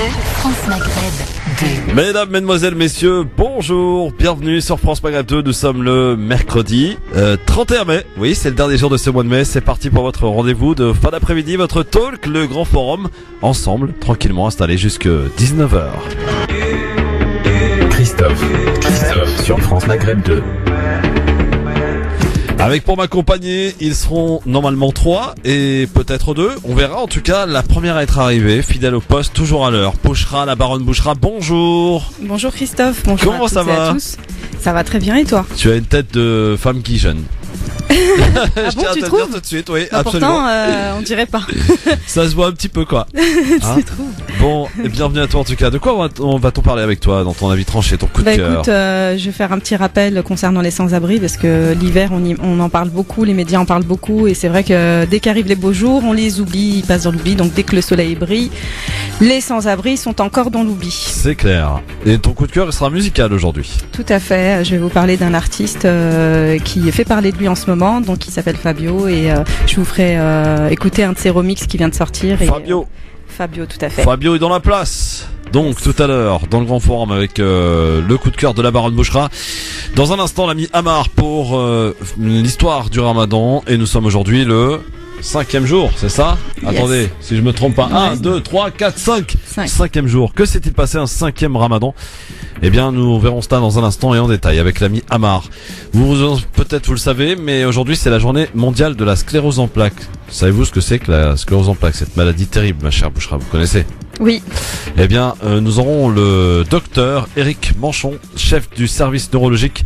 France Maghreb 2. Mesdames, mesdemoiselles, messieurs, bonjour, bienvenue sur France Maghreb 2. Nous sommes le mercredi 31 mai. Oui, c'est le dernier jour de ce mois de mai. C'est parti pour votre rendez-vous de fin d'après-midi, votre talk, le grand forum. Ensemble, tranquillement installés jusque 19h. Christophe sur France Maghreb 2. Avec pour m'accompagner, ils seront normalement 3 et peut-être 2. On verra. En tout cas, la première à être arrivée, fidèle au poste, toujours à l'heure. Bouchra, la baronne Bouchra, bonjour. Bonjour Christophe, bonjour Comment à toutes ça et va à tous. Ça va très bien et toi? Tu as une tête de femme qui jeûne. Ah Je bon, tiens à tu te le trouves? dire tout de suite, oui, Bah, absolument. pourtant, on dirait pas. Ça se voit un petit peu, quoi. Hein Tu trouves? Bon, et bienvenue à toi en tout cas. De quoi va-t-on parler avec toi dans ton avis tranché, ton coup de cœur? Écoute, je vais faire un petit rappel concernant les sans-abri parce que l'hiver, on en parle beaucoup, les médias en parlent beaucoup et c'est vrai que dès qu'arrivent les beaux jours, on les oublie, ils passent dans l'oubli. Donc dès que le soleil brille, les sans-abri sont encore dans l'oubli. C'est clair. Et ton coup de cœur, il sera musical aujourd'hui. Tout à fait. Je vais vous parler d'un artiste qui fait parler de lui en ce moment, donc il s'appelle Fabio et je vous ferai écouter un de ses remixes qui vient de sortir. Et, Fabio. Fabio, tout à fait. Fabio est dans la place. Donc tout à l'heure, dans le grand forum avec le coup de cœur de la baronne Bouchra. Dans un instant, l'ami Amar pour l'histoire du Ramadan. Et nous sommes aujourd'hui le 5e jour, c'est ça? Yes. Attendez, si je me trompe pas. 1, Ouais. 2, 3, 4, 5. 5. 5e jour. Que s'est-il passé un 5e Ramadan? Eh bien, nous verrons cela dans un instant et en détail avec l'ami Amar. Peut-être vous le savez, mais aujourd'hui c'est la journée mondiale de la sclérose en plaques. Savez-vous ce que c'est que la sclérose en plaques, cette maladie terrible, ma chère Bouchra, vous connaissez? Oui. Eh bien, nous aurons le docteur Éric Manchon, chef du service neurologique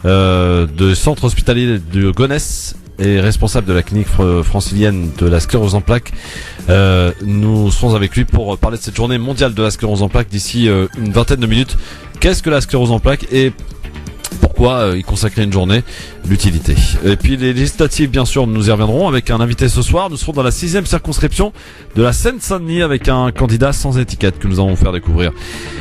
de centre hospitalier de Gonesse et responsable de la clinique francilienne de la sclérose en plaques. Nous serons avec lui pour parler de cette journée mondiale de la sclérose en plaques d'ici une vingtaine de minutes. Qu'est-ce que la sclérose en plaques et pourquoi y consacrer une journée, l'utilité. Et puis les législatives, bien sûr, nous y reviendrons avec un invité ce soir. Nous serons dans la 6e circonscription de la Seine-Saint-Denis avec un candidat sans étiquette que nous allons faire découvrir.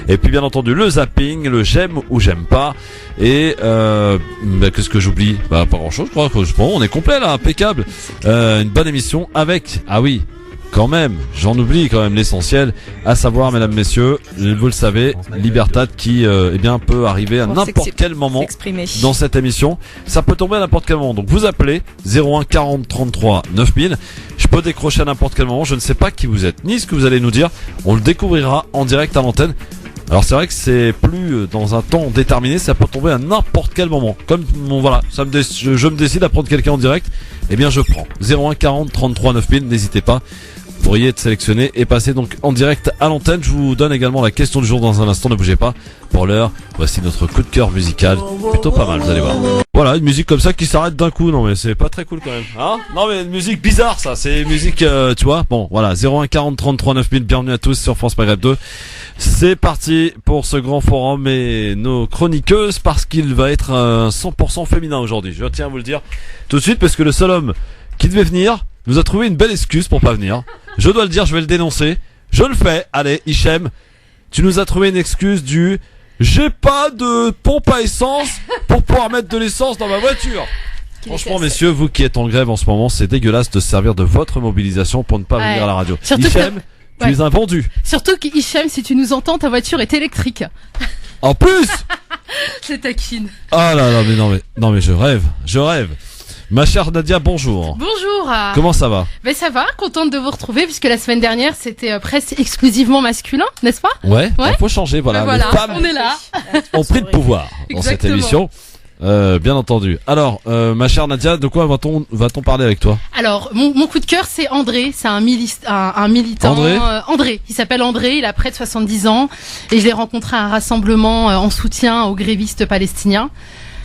Et puis bien entendu le zapping, le j'aime ou j'aime pas. Et qu'est-ce que j'oublie? Pas grand-chose, je crois. Bon, on est complet là, impeccable. Une bonne émission avec, ah oui, quand même, j'en oublie quand même l'essentiel, à savoir, mesdames, messieurs, vous le savez, Libertad qui eh bien peut arriver à n'importe quel moment dans cette émission. Ça peut tomber à n'importe quel moment. Donc vous appelez 01 40 33 9000. Je peux décrocher à n'importe quel moment. Je ne sais pas qui vous êtes, ni ce que vous allez nous dire. On le découvrira en direct à l'antenne. Alors c'est vrai que c'est plus dans un temps déterminé, ça peut tomber à n'importe quel moment. Comme bon, voilà, je me décide à prendre quelqu'un en direct, eh bien je prends 01 40 33 9000, n'hésitez pas. Vous pourriez être sélectionné et passer donc en direct à l'antenne. Je vous donne également la question du jour dans un instant, ne bougez pas. Pour l'heure, voici notre coup de cœur musical, plutôt pas mal, vous allez voir. Voilà, une musique comme ça qui s'arrête d'un coup, non mais c'est pas très cool quand même, hein? Non mais une musique bizarre ça, c'est une musique, tu vois. Bon, voilà, 01 40 33 9000, bienvenue à tous sur France Maghreb 2. C'est parti pour ce grand forum et nos chroniqueuses parce qu'il va être 100% féminin aujourd'hui. Je tiens à vous le dire tout de suite parce que le seul homme qui devait venir nous a trouvé une belle excuse pour pas venir. Je dois le dire, je vais le dénoncer. Je le fais. Allez, Hichem, tu nous as trouvé une excuse du j'ai pas de pompe à essence pour pouvoir mettre de l'essence dans ma voiture. Franchement, messieurs, vous qui êtes en grève en ce moment, c'est dégueulasse de se servir de votre mobilisation pour ne pas venir à la radio. Hichem, tu es un vendu. Surtout qu'Hichem, si tu nous entends, ta voiture est électrique. En plus. C'est taquine. Ah là là, mais non mais je rêve. Ma chère Nadia, bonjour. Bonjour. Comment ça va? Ben ça va, contente de vous retrouver puisque la semaine dernière c'était presque exclusivement masculin, n'est-ce pas? Ouais. Faut changer, voilà. Ben voilà, les femmes on est là. ont pris le pouvoir dans cette émission. Bien entendu. Alors, ma chère Nadia, de quoi va-t-on parler avec toi? Alors, mon coup de cœur, c'est André. C'est un militant. André André. Il s'appelle André. Il a près de 70 ans. Et je l'ai rencontré à un rassemblement en soutien aux grévistes palestiniens.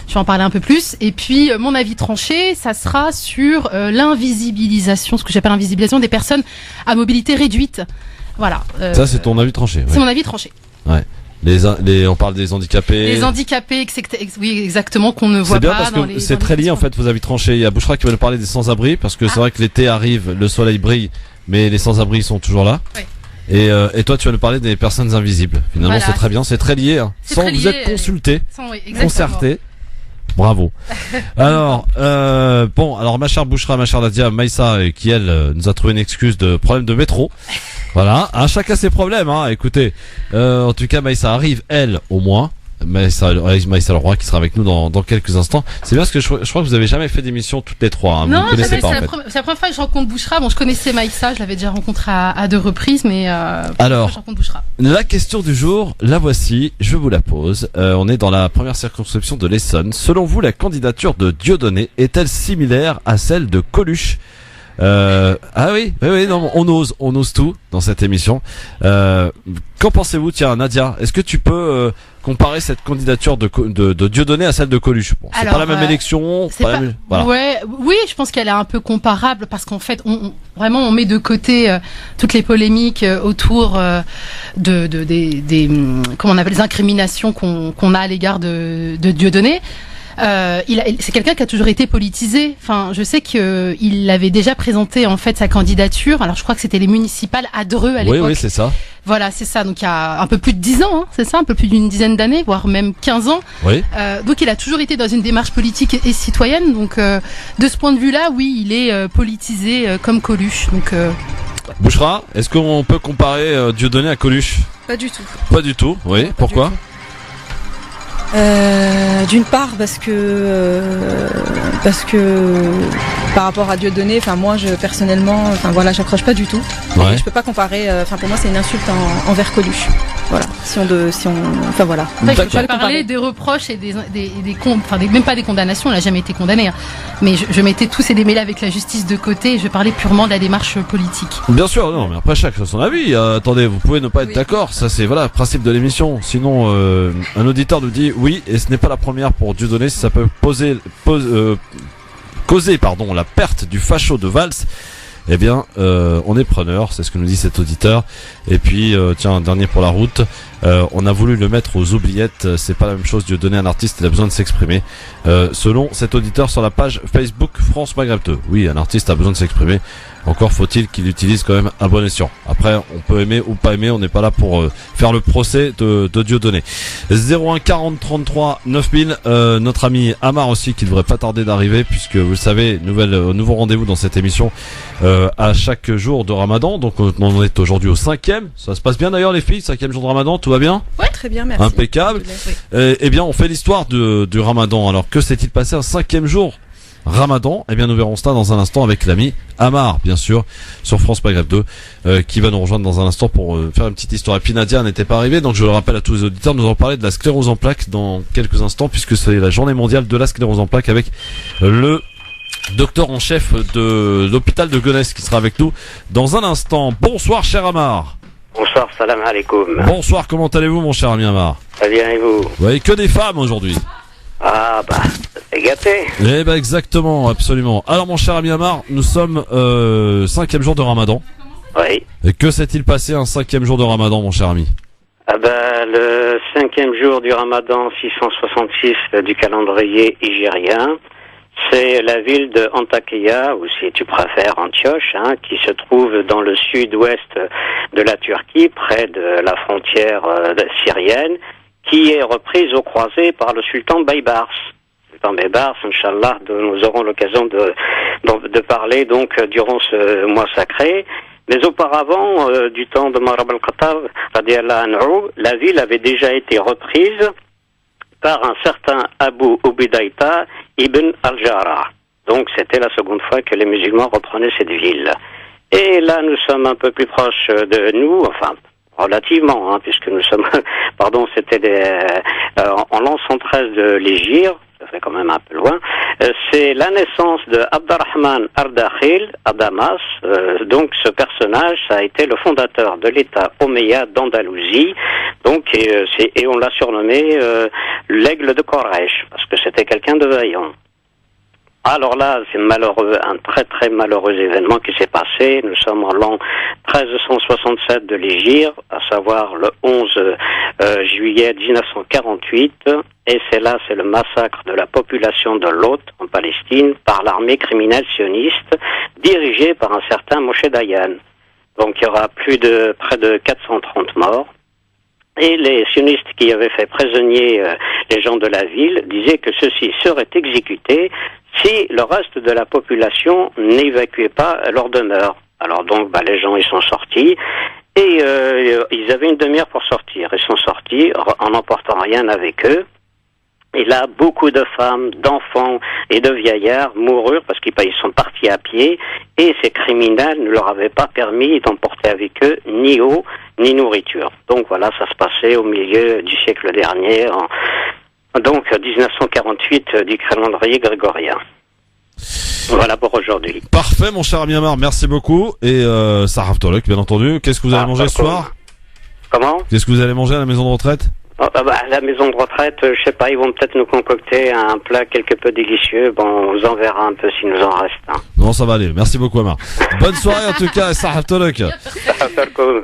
Je vais en parler un peu plus. Et puis, mon avis tranché, ça sera sur l'invisibilisation, ce que j'appelle l'invisibilisation des personnes à mobilité réduite. Voilà. Ça, c'est ton avis tranché. Ouais. C'est mon avis tranché. Ouais. On parle des handicapés. Les handicapés, oui, exactement, qu'on ne voit pas. C'est bien pas parce dans que les. C'est très lié en fait vos avis tranchés. Il y a Bouchra qui va nous parler des sans-abri parce que c'est vrai que l'été arrive, le soleil brille, mais les sans-abri sont toujours là. Ouais. Et toi, tu vas nous parler des personnes invisibles. Finalement, voilà, c'est très bien, c'est très lié. Hein. Vous êtes consulté, oui, concerté. Bravo. Alors, alors ma chère Bouchra, ma chère Nadia, Maïssa, qui elle nous a trouvé une excuse de problème de métro. Voilà, chacun ses problèmes, hein. Écoutez, en tout cas, Maïssa arrive, elle, au moins. Maïssa Leroy qui sera avec nous dans quelques instants. C'est bien parce que je crois que vous avez jamais fait d'émission toutes les trois. Hein. Non, vous ne connaissez pas, c'est la première fois que je rencontre Bouchra. Bon, je connaissais Maïssa, je l'avais déjà rencontré à 2 reprises, mais alors, je rencontre Bouchra. La question du jour, la voici, je vous la pose. On est dans la première circonscription de l'Essonne. Selon vous, la candidature de Dieudonné est-elle similaire à celle de Coluche? Oui, non, on ose tout dans cette émission. Qu'en pensez-vous, tiens, Nadia? Est-ce que tu peux comparer cette candidature de Dieudonné à celle de Coluche? Bon, c'est pas la même élection. Voilà. Ouais, oui, je pense qu'elle est un peu comparable parce qu'en fait, on met de côté toutes les polémiques autour des comment on appelle les incriminations qu'on a à l'égard de Dieudonné. C'est quelqu'un qui a toujours été politisé. Enfin, je sais qu'il avait déjà présenté en fait sa candidature. Alors, je crois que c'était les municipales à Dreux à l'époque. Oui, c'est ça. Voilà, c'est ça. Donc, il y a un peu plus de 10 ans, hein, c'est ça, un peu plus d'une dizaine d'années, voire même 15 ans. Oui. Donc, il a toujours été dans une démarche politique et citoyenne. Donc, de ce point de vue-là, oui, il est politisé comme Coluche. Donc, Bouchra, est-ce qu'on peut comparer Dieudonné à Coluche? Pas du tout. Pas du tout. Oui. Pas Pourquoi? du tout. D'une part parce que par rapport à Dieudonné, enfin moi personnellement, enfin voilà, j'accroche pas du tout. Ouais. Je peux pas comparer. Enfin pour moi c'est une insulte envers Coluche. Voilà. Enfin voilà. Après, je peux pas parler des reproches et même pas des condamnations. Il a jamais été condamné. Hein. Mais je mettais tous ces démêlés avec la justice de côté. Et je parlais purement de la démarche politique. Bien sûr, non, mais après chacun son avis. Attendez, vous pouvez ne pas être d'accord. Ça c'est le principe de l'émission. Sinon, un auditeur nous dit oui, et ce n'est pas la première pour Dieudonné, si ça peut causer la perte du facho de Valls. Eh bien, on est preneur, c'est ce que nous dit cet auditeur. Et puis, tiens, un dernier pour la route. On a voulu le mettre aux oubliettes. C'est pas la même chose. Dieudonné, un artiste, il a besoin de s'exprimer. Selon cet auditeur sur la page Facebook France Maghreb 2. Oui, un artiste a besoin de s'exprimer. Encore faut-il qu'il utilise quand même un bon escient. Après, on peut aimer ou pas aimer. On n'est pas là pour faire le procès de Dieudonné. 01 40 33 9000. Notre ami Amar aussi, qui devrait pas tarder d'arriver, puisque vous le savez, nouveau rendez-vous dans cette émission à chaque jour de Ramadan. Donc on est aujourd'hui au 5e. Ça se passe bien d'ailleurs les filles, 5e jour de Ramadan, tout va bien? Ouais, très bien, merci. Impeccable. Oui. Eh bien, on fait l'histoire du Ramadan. Alors, que s'est-il passé un 5e jour Ramadan? Eh bien, nous verrons cela dans un instant avec l'ami Amar, bien sûr, sur France Maghreb 2, qui va nous rejoindre dans un instant pour faire une petite histoire. Et puis Nadia n'était pas arrivée, donc je le rappelle à tous les auditeurs, nous allons parler de la sclérose en plaques dans quelques instants, puisque c'est la journée mondiale de la sclérose en plaques avec le docteur en chef de l'hôpital de Gonesse qui sera avec nous dans un instant. Bonsoir, cher Amar. Bonsoir, salam alaikum. Bonsoir, comment allez-vous, mon cher ami Amar? Très bien, et vous? Vous voyez que des femmes aujourd'hui. Ah, c'est gâté. Eh ben, exactement, absolument. Alors, mon cher ami Amar, nous sommes 5e jour de Ramadan. Oui. Et que s'est-il passé un 5e jour de Ramadan, mon cher ami? Le 5e jour du Ramadan 666 du calendrier hijrien, c'est la ville de Antakya, ou si tu préfères Antioche, qui se trouve dans le sud-ouest de la Turquie, près de la frontière syrienne, qui est reprise au croisé par le sultan Baybars. Sultan Baybars, Inch'Allah, nous aurons l'occasion de parler donc durant ce mois sacré. Mais auparavant, du temps de Omar al-Khattab, radiyallahu anhu, la ville avait déjà été reprise par un certain Abu Ubaidah ibn al-Jarrah. Donc c'était la seconde fois que les musulmans reprenaient cette ville. Et là, nous sommes un peu plus proches de nous, enfin relativement, puisque nous sommes, c'était en l'an 113 de l'Hégire, ça fait quand même un peu loin. C'est la naissance de Abdurrahman Ardakhil à Damas. Donc ce personnage, ça a été le fondateur de l'État omeyyade d'Andalousie. Donc et on l'a surnommé l'aigle de Quraysh parce que c'était quelqu'un de vaillant. Alors là, c'est malheureux, un très très malheureux événement qui s'est passé. Nous sommes en l'an 1367 de l'Hégire, à savoir le 11 juillet 1948, et c'est le massacre de la population de Lot en Palestine par l'armée criminelle sioniste dirigée par un certain Moshe Dayan. Donc il y aura près de 430 morts. Et les sionistes qui avaient fait prisonnier les gens de la ville disaient que ceux-ci seraient exécutés si le reste de la population n'évacuait pas leur demeure. Alors donc, les gens, ils sont sortis. Et ils avaient une demi-heure pour sortir. Ils sont sortis en n'emportant rien avec eux. Et là, beaucoup de femmes, d'enfants et de vieillards moururent parce qu'ils sont partis à pied et ces criminels ne leur avaient pas permis d'emporter avec eux ni eau ni nourriture. Donc voilà, ça se passait au milieu du siècle dernier, donc 1948 du calendrier grégorien. Voilà pour aujourd'hui. Parfait, mon cher ami Amar, merci beaucoup. Et Sarah Tolek, bien entendu. Qu'est-ce que vous allez manger ce soir? Comment? Qu'est-ce que vous allez manger à la maison de retraite? La maison de retraite, je sais pas, ils vont peut-être nous concocter un plat quelque peu délicieux. Bon, on vous en verra un peu s'il nous en reste. Non, ça va aller. Merci beaucoup, Amar. Bonne soirée en tout cas, Sarah Tolek.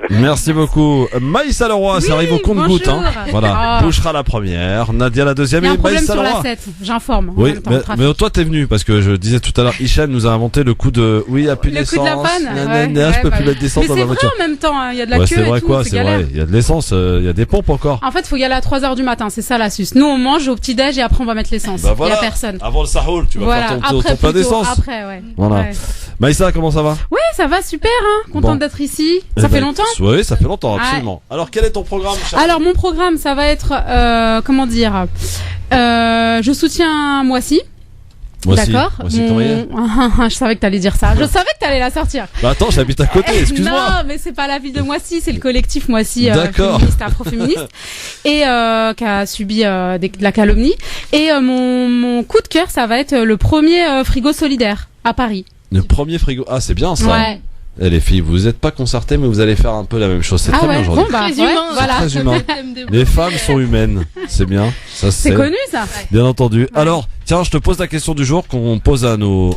Merci beaucoup. Maïssa Leroy, ça arrive au compte-goutte. Voilà, Bouchera la première, Nadia la deuxième. Il y a un et problème Maïssa sur Leroy. la 7, j'informe. Oui, mais toi t'es venu parce que je disais tout à l'heure, Hichem nous a inventé le coup de il y a plus Le coup d'essence. de la panne. Je peux plus mettre d'essence dans mais ma voiture. c'est vrai en même temps, il y a de la Ouais, queue c'est et vrai tout, quoi, c'est c'est galère. vrai. Il y a de l'essence, il y a des pompes encore. En fait, faut y aller à 3h du matin, c'est ça l'astuce. Nous, on mange au petit-déj et après on va mettre l'essence. Bah Il voilà. y a personne. Avant le sahoul, tu vas Voilà, faire ton après plein plutôt, d'essence. après, ouais. Voilà. Ouais. Maïssa, comment ça va? Oui, ça va super, hein. Contente Bon. d'être ici. Eh Ça ben, fait longtemps. Oui, ça fait longtemps, Ouais. absolument. Alors, quel est ton programme, cher Alors mon programme, ça va être, comment dire, je soutiens Moissy. Moi aussi. D'accord. Moi aussi, comment il est Je savais que t'allais dire ça. Je savais que t'allais la sortir. Bah attends, j'habite à côté, excuse-moi. Non, mais c'est pas la ville de Moissy, c'est le collectif Moissy D'accord. féministe, afroféministe, et qui a subi de la calomnie. Et mon coup de cœur, ça va être le premier frigo solidaire à Paris. Le premier frigo. Ah, c'est bien ça. Ouais. Eh, les filles, vous êtes pas concertées, mais vous allez faire un peu la même chose. C'est très bien aujourd'hui. Bon bah Très ouais, humain. voilà. Très humain. Les femmes sont humaines. C'est bien. Ça C'est connu ça. Bien entendu. Alors, tiens, je te pose la question du jour qu'on pose à nos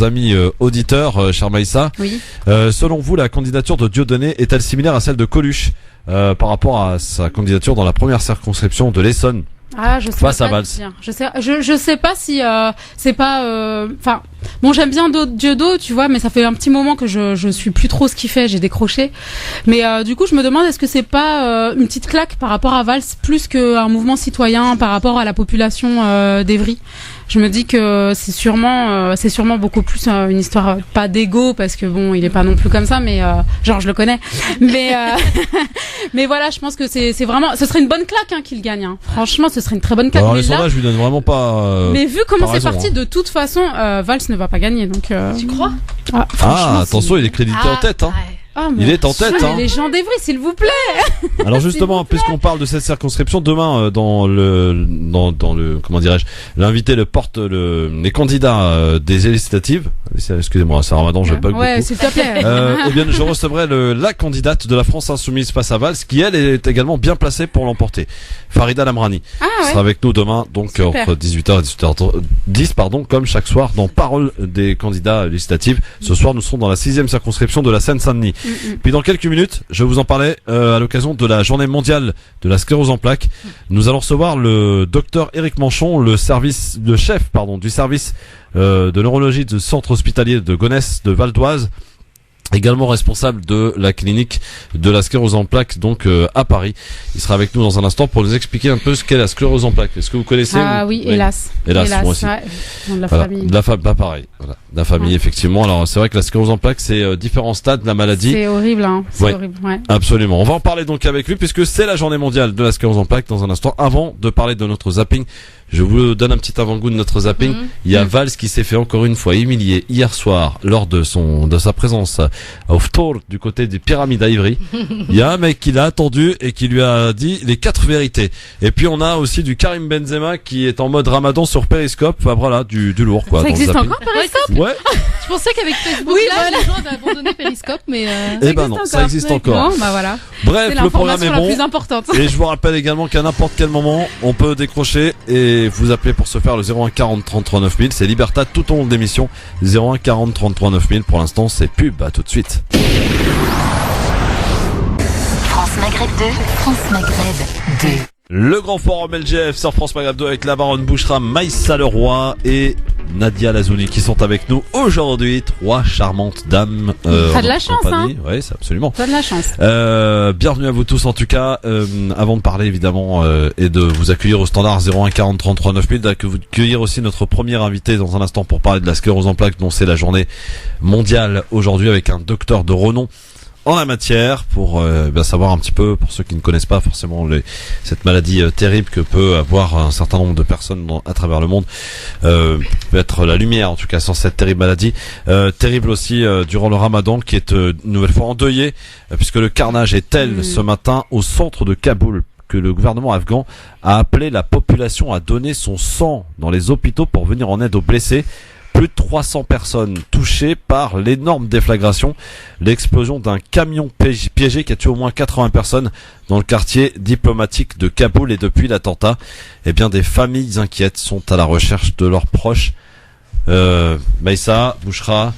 amis auditeurs, cher Maïssa. Oui. Selon vous, la candidature de Dieudonné est-elle similaire à celle de Coluche par rapport à sa candidature dans la première circonscription de l'Essonne? Ah, je sais Face pas à Valls. te dire. Je sais pas si c'est pas enfin bon, j'aime bien Dieudo, tu vois, mais ça fait un petit moment que je suis plus trop ce qu'il fait, j'ai décroché. Mais du coup, je me demande est-ce que c'est pas une petite claque par rapport à Valls plus qu'un mouvement citoyen par rapport à la population d'Evry. Je me dis que c'est sûrement beaucoup plus une histoire pas d'ego parce que bon, il est pas non plus comme ça, mais genre je le connais. Mais mais voilà, je pense que c'est vraiment, ce serait une bonne claque hein, qu'il gagne. Hein. Franchement, ce serait une très bonne claque. Alors Mais les là, sondages lui donnent vraiment pas. mais vu comment pas c'est raison, parti, hein. de toute façon, Valls ne va pas gagner. Donc, Tu crois? ah, franchement, attention, il est crédité en tête. Hein. Ah, Il est en tête. Dieu, Hein. les gens d'Evry, s'il vous plaît. Alors justement, puisqu'on parle de cette circonscription, demain dans le comment dirais-je, l'invité les candidats des législatives. Excusez-moi, c'est Ramadan, je bug Ouais, beaucoup. s'il te plaît. Eh bien, je recevrai la candidate de la France Insoumise face à Valls, qui elle est également bien placée pour l'emporter. Farida Lamrani Ah sera avec nous demain, donc Super. entre 18h et 18h10, comme chaque soir, dans Parole des candidats législatives. Ce soir, nous serons dans la 6e circonscription de la Seine-Saint-Denis. Puis dans quelques minutes, je vous en parlais à l'occasion de la journée mondiale de la sclérose en plaques. Nous allons recevoir le docteur Éric Manchon, le chef du service de neurologie du centre hospitalier de Gonesse de Val d'Oise, également responsable de la clinique de la sclérose en plaques, donc à Paris. Il sera avec nous dans un instant pour nous expliquer un peu ce qu'est la sclérose en plaques. Est-ce que vous connaissez Ah oui, hélas. Hélas, moi aussi. Ouais. De la Voilà. famille. De la famille, pas pareil. Voilà. De la famille, Ouais. effectivement. Alors, c'est vrai que la sclérose en plaques, c'est différents stades de la maladie. C'est horrible, hein. C'est Ouais. horrible, ouais. Absolument. On va en parler donc avec lui puisque c'est la journée mondiale de la sclérose en plaques dans un instant. Avant de parler de notre zapping, je vous donne un petit avant-goût de notre zapping. Il y a Valls qui s'est fait encore une fois humilier hier soir lors de sa présence au Ftour du côté des pyramides à Ivry. Il y a un mec qui l'a attendu et qui lui a dit les 4 vérités. Et puis on a aussi du Karim Benzema qui est en mode Ramadan sur Periscope. Enfin, voilà, du lourd quoi. Ça dans le existe zapping. encore, Periscope? Ouais. Je pensais qu'avec Facebook Oui, Live, voilà. les gens avaient abandonné Periscope, mais Eh ben non, ça existe encore. Bon, bah voilà. Bref, C'est le programme est l'information la bon. plus importante. Et je vous rappelle également qu'à n'importe quel moment, on peut décrocher et vous appeler pour se faire le 01 40 33 9000. C'est Libertad tout au long de l'émission. 01 40 33 9000. Pour l'instant, c'est pub. À tout de suite. France Maghreb 2, France Maghreb 2. Le grand forum LGF sur France Maghreb 2 avec la baronne Bouchra, Maïssa Leroy et Nadia Lazouni qui sont avec nous aujourd'hui. 3 charmantes dames. T'as de la chance, hein. Oui, c'est absolument. T'as de la chance. Bienvenue à vous tous en tout cas. Avant de parler évidemment et de vous accueillir au standard 01 40 33 9000, d'accueillir aussi notre premier invité dans un instant pour parler de la sclérose en plaques dont c'est la journée mondiale aujourd'hui avec un docteur de renom en la matière pour savoir un petit peu, pour ceux qui ne connaissent pas forcément cette maladie terrible que peut avoir un certain nombre de personnes à travers le monde, peut être la lumière en tout cas sur cette terrible maladie, terrible aussi durant le Ramadan qui est une nouvelle fois endeuillé puisque le carnage est tel ce matin au centre de Kaboul que le gouvernement afghan a appelé la population à donner son sang dans les hôpitaux pour venir en aide aux blessés. Plus de 300 personnes touchées par l'énorme déflagration, l'explosion d'un camion piégé qui a tué au moins 80 personnes dans le quartier diplomatique de Kaboul. Et depuis l'attentat, eh bien des familles inquiètes sont à la recherche de leurs proches. Maïssa, Bouchra,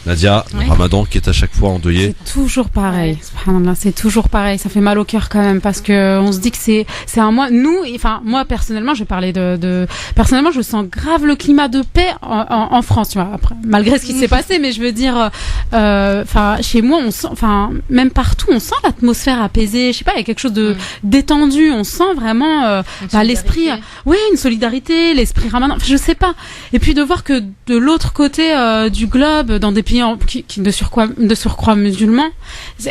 Nadia, Oui. le Ramadan qui est à chaque fois endeuillé. C'est toujours pareil. Subhanallah, c'est toujours pareil. Ça fait mal au cœur quand même parce que on se dit que c'est un mois. Nous, enfin moi personnellement, je vais parler personnellement, je sens grave le climat de paix en France. Tu vois, après, malgré ce qui s'est passé, mais je veux dire, enfin chez moi, on sent, enfin même partout, on sent l'atmosphère apaisée. Je sais pas, il y a quelque chose de détendu. On sent vraiment l'esprit. Oui, une solidarité, l'esprit Ramadan. Enfin, je sais pas. Et puis de voir que de l'autre côté du globe, dans des pays qui de surcroît musulmans.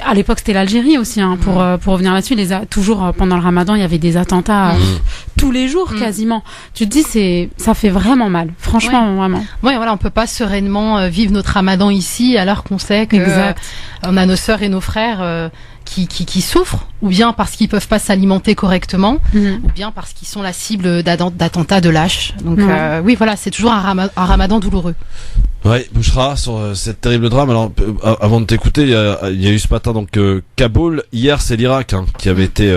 À l'époque, c'était l'Algérie aussi. Hein, pour revenir là-dessus, toujours pendant le Ramadan, il y avait des attentats tous les jours quasiment. Tu te dis, ça fait vraiment mal. Franchement, vraiment. Ouais, voilà, on peut pas sereinement vivre notre Ramadan ici alors qu'on sait que on a nos sœurs et nos frères qui souffrent, ou bien parce qu'ils peuvent pas s'alimenter correctement, ou bien parce qu'ils sont la cible d'attentats de lâches. Donc oui, voilà, c'est toujours un Ramadan douloureux. Ouais, Bouchra, sur cette terrible drame. Alors, avant de t'écouter, il y a eu ce matin donc Kaboul. Hier, c'est l'Irak qui avait été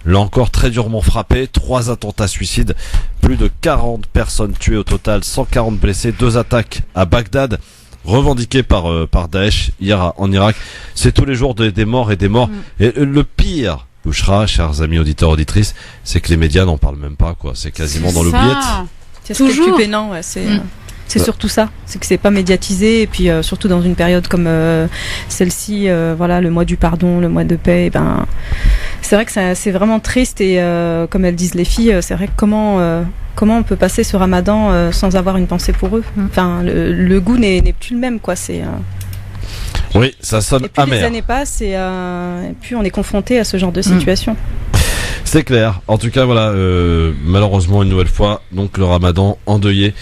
là encore très durement frappé. 3 attentats suicides, plus de 40 personnes tuées au total, 140 blessés, 2 attaques à Bagdad revendiquées par Daesh hier en Irak. C'est tous les jours des morts et des morts. Et le pire, Bouchra, chers amis auditeurs auditrices, c'est que les médias n'en parlent même pas, quoi. C'est quasiment dans l'oubliette. C'est ce qui est le plus pénant, ouais, c'est surtout ça, c'est que c'est pas médiatisé et puis surtout dans une période comme celle-ci, voilà, le mois du pardon, le mois de paix, et ben c'est vrai que c'est vraiment triste et comme elles disent les filles, c'est vrai que comment on peut passer ce Ramadan sans avoir une pensée pour eux. Enfin, le goût n'est plus le même, quoi. C'est oui, ça sonne et plus amer. les années passent et puis on est confronté à ce genre de situation. C'est clair. En tout cas, voilà, malheureusement une nouvelle fois, donc le Ramadan endeuillé.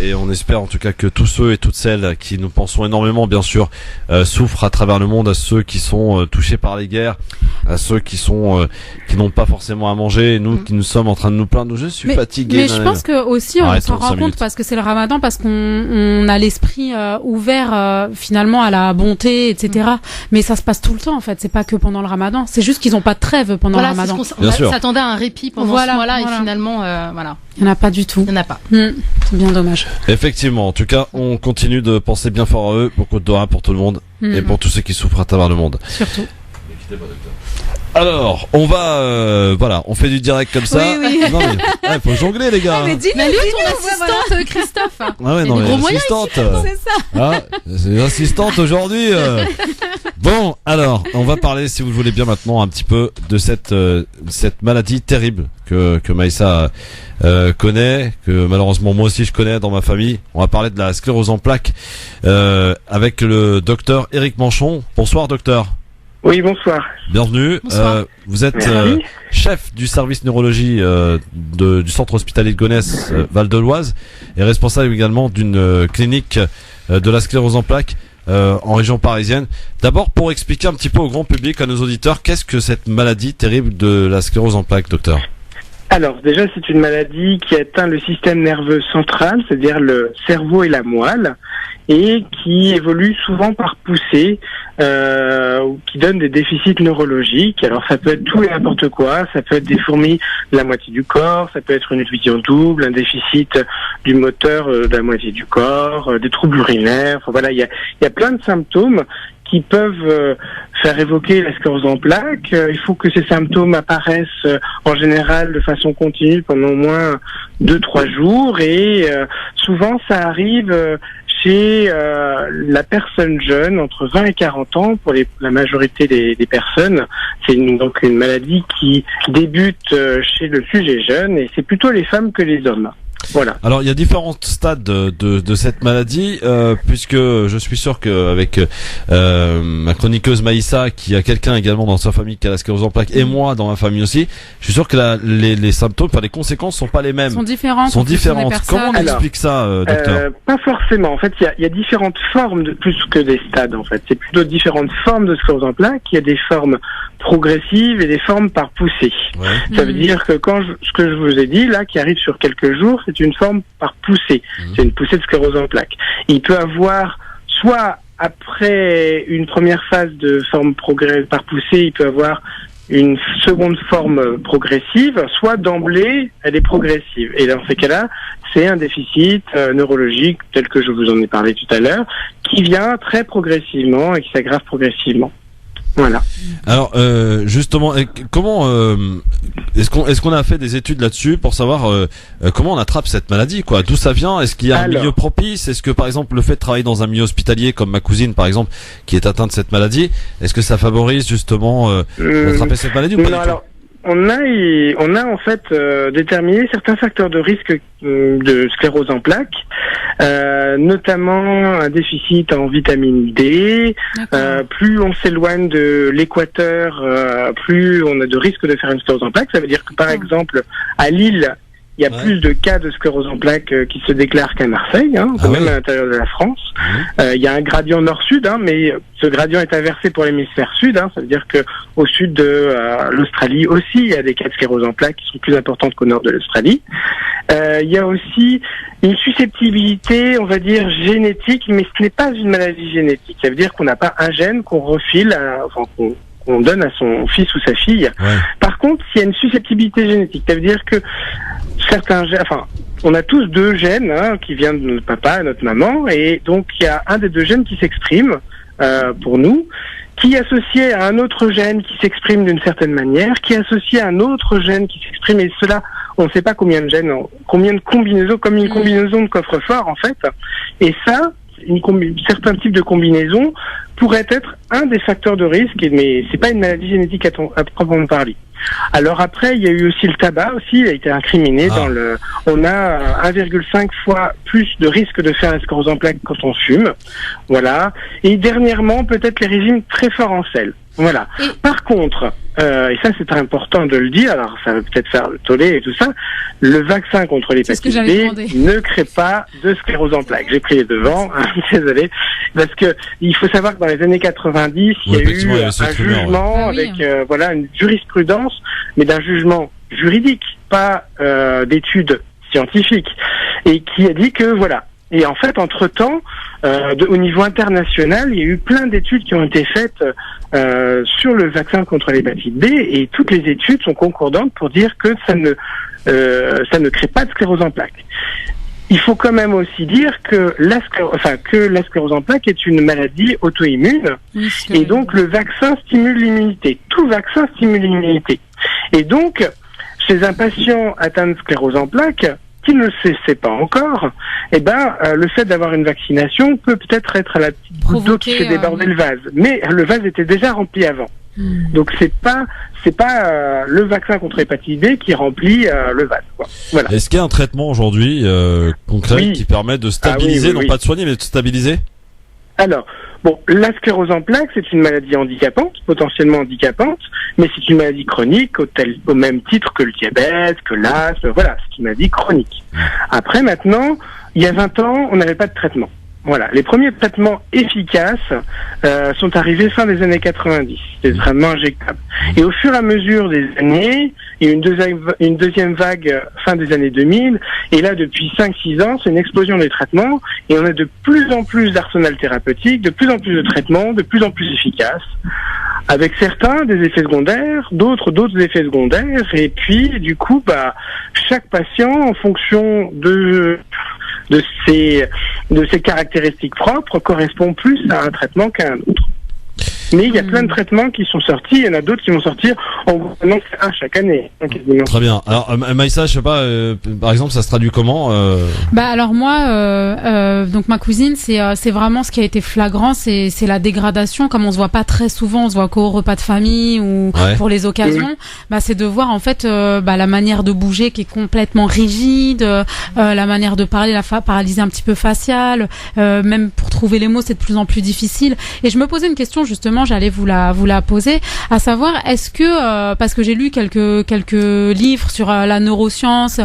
Et on espère en tout cas que tous ceux et toutes celles qui nous pensons énormément, bien sûr, souffrent à travers le monde, à ceux qui sont touchés par les guerres, à ceux qui n'ont pas forcément à manger, et nous qui nous sommes en train de nous plaindre. Je suis fatigué. Mais je pense que aussi on s'en rend compte parce que c'est le Ramadan, parce qu'on a l'esprit ouvert finalement à la bonté, etc. Mais ça se passe tout le temps en fait. C'est pas que pendant le Ramadan. C'est juste qu'ils n'ont pas de trêve pendant le Ramadan. On s'attendait à un répit pendant ce mois-là et finalement, voilà. Il n'y en a pas du tout. Il n'y en a pas. C'est bien dommage. Effectivement, en tout cas, on continue de penser bien fort à eux, beaucoup de doigts pour tout le monde et pour tous ceux qui souffrent à travers le monde. Surtout. Alors, on va, voilà, on fait du direct comme ça. Oui. Non mais, faut jongler les gars. Mais lui, ton assistante, Christophe. Ah ouais, non mais l'assistante. C'est ça. Ah, c'est l'assistante aujourd'hui. Bon, alors, on va parler, si vous le voulez bien maintenant, un petit peu de cette maladie terrible que Maïssa connaît, que malheureusement moi aussi je connais dans ma famille. On va parler de la sclérose en plaques avec le docteur Éric Manchon. Bonsoir docteur. Oui, bonsoir. Bienvenue. Bonsoir. Vous êtes chef du service neurologie du centre hospitalier de Gonesse, Val-de-Loise, et responsable également d'une clinique de la sclérose en plaques en région parisienne. D'abord, pour expliquer un petit peu au grand public, à nos auditeurs, qu'est-ce que cette maladie terrible de la sclérose en plaques, docteur ? Alors, déjà, c'est une maladie qui atteint le système nerveux central, c'est-à-dire le cerveau et la moelle, et qui évolue souvent par poussée, qui donne des déficits neurologiques. Alors, ça peut être tout et n'importe quoi. Ça peut être des fourmis de la moitié du corps, ça peut être une vision double, un déficit du moteur de la moitié du corps, des troubles urinaires. Enfin, voilà, il y a plein de symptômes qui peuvent faire évoquer la sclérose en plaques. Il faut que ces symptômes apparaissent en général de façon continue pendant au moins 2-3 jours et souvent ça arrive chez la personne jeune, entre 20 et 40 ans, pour la majorité des personnes. C'est donc une maladie qui débute chez le sujet jeune, et c'est plutôt les femmes que les hommes. Voilà. Alors il y a différents stades de cette maladie, puisque je suis sûr qu'avec ma chroniqueuse Maïssa, qui a quelqu'un également dans sa famille qui a la sclérose en plaques, et moi dans ma famille aussi, je suis sûr que les symptômes, enfin les conséquences sont pas les mêmes. Sont différentes. Comment on explique ça, docteur? Pas forcément. En fait, il y a différentes formes de plus que des stades. En fait, c'est plutôt différentes formes de sclérose en plaques. Il y a des formes progressives et des formes par poussée. Ouais. Ça veut dire que ce que je vous ai dit là, qui arrive sur quelques jours, c'est une forme par poussée. C'est une poussée de sclérose en plaques. Il peut avoir soit après une première phase de forme par poussée, il peut avoir une seconde forme progressive, soit d'emblée, elle est progressive. Et dans ces cas-là, c'est un déficit neurologique, tel que je vous en ai parlé tout à l'heure, qui vient très progressivement et qui s'aggrave progressivement. Voilà. Alors justement, comment est-ce qu'on a fait des études là-dessus pour savoir comment on attrape cette maladie, quoi? D'où ça vient? Est-ce qu'il y a un milieu propice? Est-ce que par exemple le fait de travailler dans un milieu hospitalier comme ma cousine par exemple qui est atteinte de cette maladie, est-ce que ça favorise justement d'attraper cette maladie ou pas du tout? On a en fait déterminé certains facteurs de risque de sclérose en plaques, notamment un déficit en vitamine D. Plus on s'éloigne de l'équateur, plus on a de risque de faire une sclérose en plaques. Ça veut dire que par exemple à Lille, il y a plus de cas de sclérose en plaques qui se déclarent qu'à Marseille, quand même à l'intérieur de la France. Il y a un gradient nord-sud, mais ce gradient est inversé pour l'hémisphère sud. Ça veut dire que au sud de l'Australie aussi, il y a des cas de sclérose en plaques qui sont plus importantes qu'au nord de l'Australie. Il y a aussi une susceptibilité, on va dire, génétique, mais ce n'est pas une maladie génétique. Ça veut dire qu'on n'a pas un gène qu'on refile, qu'on donne à son fils ou sa fille. Par contre, s'il y a une susceptibilité génétique, ça veut dire que certains gènes, on a tous 2 gènes qui viennent de notre papa et notre maman, et donc il y a un des 2 gènes qui s'exprime pour nous, qui est associé à un autre gène qui s'exprime d'une certaine manière, qui est associé à un autre gène qui s'exprime, et cela, on ne sait pas combien de gènes, combien de combinaisons, comme une combinaison de coffre-fort en fait, et ça, certains types de combinaisons pourraient être un des facteurs de risque, mais c'est pas une maladie génétique à proprement parler. Alors après, il y a eu aussi le tabac aussi, il a été incriminé on a 1,5 fois plus de risque de faire la sclérose en plaques quand on fume. Voilà. Et dernièrement, peut-être les régimes très forts en sel. Voilà. Par contre, et ça c'est très important de le dire, alors ça va peut-être faire le tollé et tout ça, le vaccin contre l'hépatite B ne crée pas de sclérose en plaques. J'ai pris les devants, désolé, parce que il faut savoir que dans les années 90, il y a eu un jugement avec une jurisprudence, mais d'un jugement juridique, pas d'études scientifiques, et qui a dit que voilà. Et en fait, entre-temps, au niveau international, il y a eu plein d'études qui ont été faites sur le vaccin contre l'hépatite B, et toutes les études sont concordantes pour dire que ça ne crée pas de sclérose en plaques. Il faut quand même aussi dire que la sclérose en plaques est une maladie auto-immune, et donc le vaccin stimule l'immunité. Tout vaccin stimule l'immunité. Et donc, chez un patient atteint de sclérose en plaques, qui ne le sait pas encore, le fait d'avoir une vaccination peut peut-être être à la petite goutte d'eau qui fait déborder le vase. Mais le vase était déjà rempli avant. Donc c'est pas le vaccin contre l'hépatite B qui remplit le vase, quoi. Voilà. Est-ce qu'il y a un traitement aujourd'hui concret qui permet de stabiliser, non pas de soigner, mais de stabiliser? Alors, la sclérose en plaques, c'est une maladie handicapante, potentiellement handicapante, mais c'est une maladie chronique au même titre que le diabète, que l'asthme, voilà, c'est une maladie chronique. Après, maintenant, il y a 20 ans, on n'avait pas de traitement. Voilà, les premiers traitements efficaces sont arrivés fin des années 90, des traitements injectables. Et au fur et à mesure des années, il y a eu une deuxième vague fin des années 2000, et là depuis 5-6 ans, c'est une explosion des traitements, et on a de plus en plus d'arsenal thérapeutique, de plus en plus de traitements, de plus en plus efficaces, avec certains des effets secondaires, d'autres effets secondaires, et puis du coup, chaque patient, en fonction de ses caractéristiques propres, correspond plus à un traitement qu'à un autre. Mais il y a plein de traitements qui sont sortis, il y en a d'autres qui vont sortir, on vous annonce un chaque année. Quasiment. Très bien. Alors Maïssa, je sais pas, par exemple, ça se traduit comment Bah alors moi, donc ma cousine, c'est vraiment ce qui a été flagrant, c'est la dégradation. Comme on se voit pas très souvent, on se voit qu'au repas de famille ou pour les occasions. Bah c'est de voir en fait la manière de bouger qui est complètement rigide, la manière de parler, la paralysie un petit peu faciale, même pour trouver les mots, c'est de plus en plus difficile. Et je me posais une question justement, j'allais vous la poser, à savoir est-ce que parce que j'ai lu quelques livres sur la neuroscience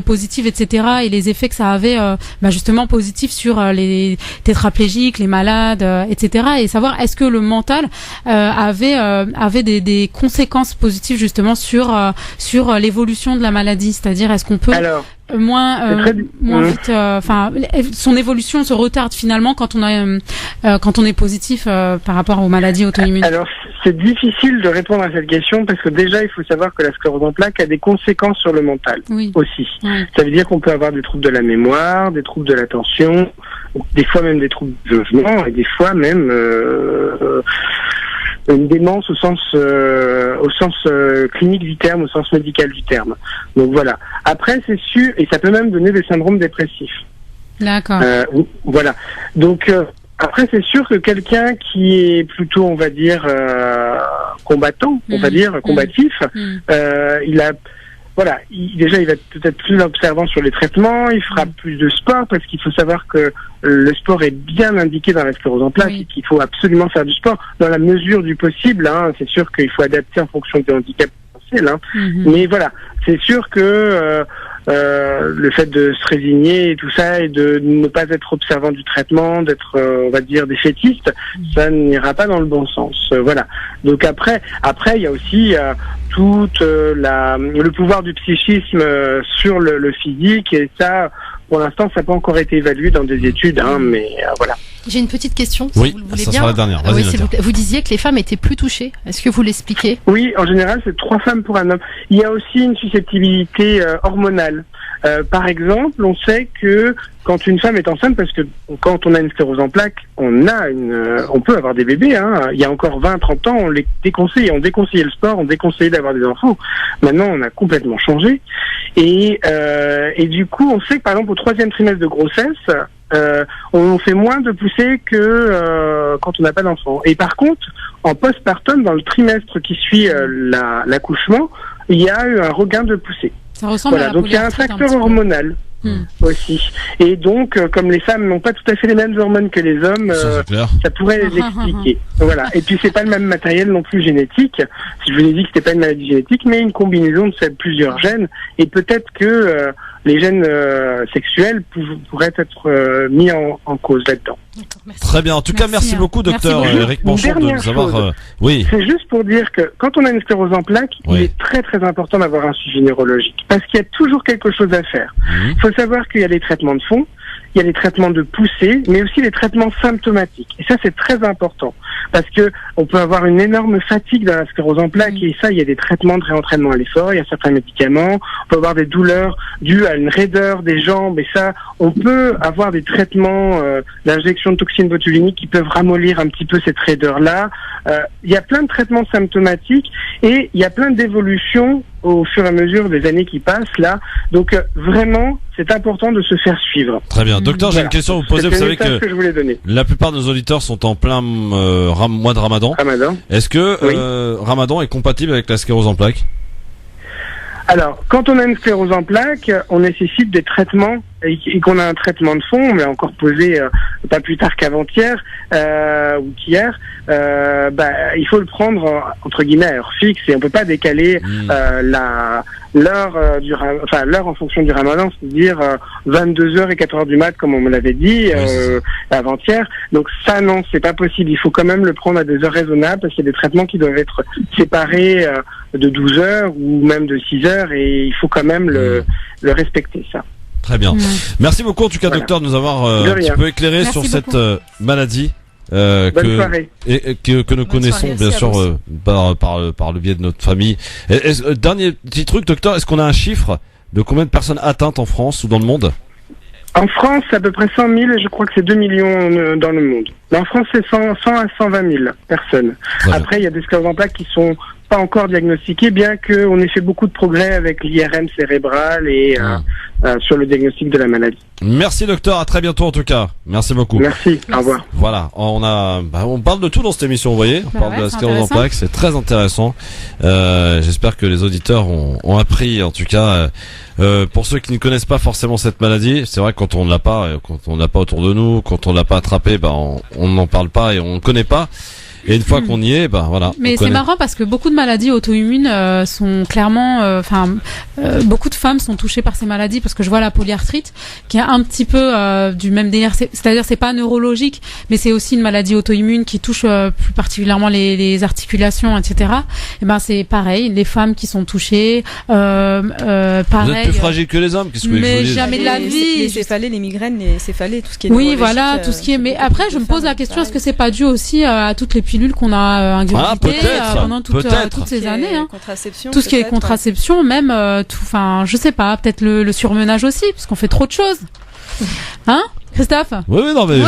positive, etc. et les effets que ça avait justement positifs sur les tétraplégiques, les malades, etc. et savoir est-ce que le mental avait des conséquences positives justement sur l'évolution de la maladie, c'est-à-dire est-ce qu'on peut moins vite, son évolution se retarde finalement quand on est positif par rapport aux maladies auto-immunes. Alors c'est difficile de répondre à cette question parce que déjà il faut savoir que la sclérose en plaques a des conséquences sur le mental aussi. Ça veut dire qu'on peut avoir des troubles de la mémoire, des troubles de l'attention, des fois même des troubles du logement et des fois même une démence au sens clinique du terme, au sens médical du terme. Donc voilà. Après c'est sûr, et ça peut même donner des syndromes dépressifs. D'accord. Voilà. Donc après c'est sûr que quelqu'un qui est plutôt, on va dire, combattant, on va dire combatif, il a déjà il va être peut-être plus observant sur les traitements, il fera plus de sport parce qu'il faut savoir que le sport est bien indiqué dans la sclérose en plaques et qu'il faut absolument faire du sport dans la mesure du possible. C'est sûr qu'il faut adapter en fonction des handicaps potentiels. Mais voilà, c'est sûr que le fait de se résigner et tout ça et de ne pas être observant du traitement, d'être on va dire défaitiste, ça n'ira pas dans le bon sens. Voilà. Donc après il y a aussi le pouvoir du psychisme sur le physique et ça pour l'instant ça n'a pas encore été évalué dans des études mais voilà. J'ai une petite question, si vous le voulez ça bien. Sera la dernière. Vous disiez que les femmes étaient plus touchées. Est-ce que vous l'expliquez ? Oui, en général, c'est 3 femmes pour un homme. Il y a aussi une susceptibilité hormonale. Par exemple, on sait que quand une femme est enceinte, parce que quand on a une sclérose en plaques, on peut avoir des bébés. Il y a encore 20-30 ans, on les déconseillait. On déconseillait le sport, on déconseillait d'avoir des enfants. Maintenant, on a complètement changé. Et du coup, on sait que par exemple, au 3e trimestre de grossesse, on fait moins de poussées que quand on n'a pas d'enfant. Et par contre, en postpartum, dans le trimestre qui suit l'accouchement, il y a eu un regain de poussées. Ça ressemble à la donc il y a un facteur hormonal aussi. Et donc, comme les femmes n'ont pas tout à fait les mêmes hormones que les hommes, ça pourrait les expliquer. Voilà. Et puis c'est pas le même matériel non plus génétique. Je vous ai dit que c'était pas une maladie génétique, mais une combinaison de plusieurs gènes. Et peut-être que les gènes sexuels pourraient être mis en cause là-dedans. Très bien. En tout cas, merci beaucoup, docteur Éric Manchon, de nous avoir. C'est juste pour dire que quand on a une sclérose en plaques, il est très très important d'avoir un suivi neurologique parce qu'il y a toujours quelque chose à faire. Il faut savoir qu'il y a les traitements de fond, il y a les traitements de poussée, mais aussi les traitements symptomatiques. Et ça, c'est très important parce que on peut avoir une énorme fatigue dans la sclérose en plaques et ça, il y a des traitements de réentraînement à l'effort, il y a certains médicaments, on peut avoir des douleurs dues à une raideur des jambes et ça, on peut avoir des traitements d'injection de toxines botuliniques qui peuvent ramollir un petit peu cette raideur-là. Il y a plein de traitements symptomatiques et il y a plein d'évolutions au fur et à mesure des années qui passent là. Donc vraiment, c'est important de se faire suivre. Très bien. Docteur, j'ai une question à vous poser. Vous savez que je voulais donner. La plupart de nos auditeurs sont en plein mois de Ramadan. Est-ce que Ramadan est compatible avec la sclérose en plaques ? Alors, quand on a une sclérose en plaques, on nécessite des traitements et qu'on a un traitement de fond, on l'a encore posé pas plus tard qu'avant-hier ou qu'hier, il faut le prendre entre guillemets à heure fixe et on peut pas décaler l'heure l'heure en fonction du Ramadan, c'est-à-dire 22h et 4h du mat comme on me l'avait dit avant-hier. Donc ça non, c'est pas possible. Il faut quand même le prendre à des heures raisonnables parce qu'il y a des traitements qui doivent être séparés de 12 heures ou même de 6 heures et il faut quand même le respecter ça. Très bien. Merci beaucoup en tout cas, docteur, de nous avoir un petit peu éclairé sur cette maladie que nous connaissons bien sûr par le biais de notre famille. Dernier petit truc, docteur, est-ce qu'on a un chiffre de combien de personnes atteintes en France ou dans le monde ? En France, c'est à peu près 100 000 et je crois que c'est 2 millions dans le monde. Mais en France, c'est 100 à 120 000 personnes. Après, il y a des scléroses en plaques qui sont pas encore diagnostiquées, bien qu'on ait fait beaucoup de progrès avec l'IRM cérébral et sur le diagnostic de la maladie. Merci docteur, à très bientôt en tout cas. Merci beaucoup. Merci. Au revoir. Voilà, on parle de tout dans cette émission, vous voyez. On parle de la sclérose en plaques, c'est très intéressant. J'espère que les auditeurs ont appris, en tout cas. Pour ceux qui ne connaissent pas forcément cette maladie, c'est vrai que quand on l'a pas autour de nous, quand on l'a pas attrapé, on n'en parle pas et on ne connaît pas. Et une fois qu'on y est, voilà. Mais c'est marrant parce que beaucoup de maladies auto-immunes sont clairement, beaucoup de femmes sont touchées par ces maladies parce que je vois la polyarthrite qui est un petit peu du même délire. C'est-à-dire c'est pas neurologique, mais c'est aussi une maladie auto-immune qui touche plus particulièrement les articulations, etc. Et c'est pareil, les femmes qui sont touchées, pareil. Vous êtes plus fragile que les hommes, qu'est-ce que mais je vous jamais de la vie. Les céphalées, les migraines, les céphalées, tout ce qui est oui, voilà, tout ce qui est. Mais après, je me pose la question, est-ce que c'est pas dû aussi à toutes les pilules qu'on a ingurgitées pendant toutes ces années, tout ce qui est contraception, même je sais pas, peut-être le surmenage aussi, parce qu'on fait trop de choses, hein, Christophe? Oui, non mais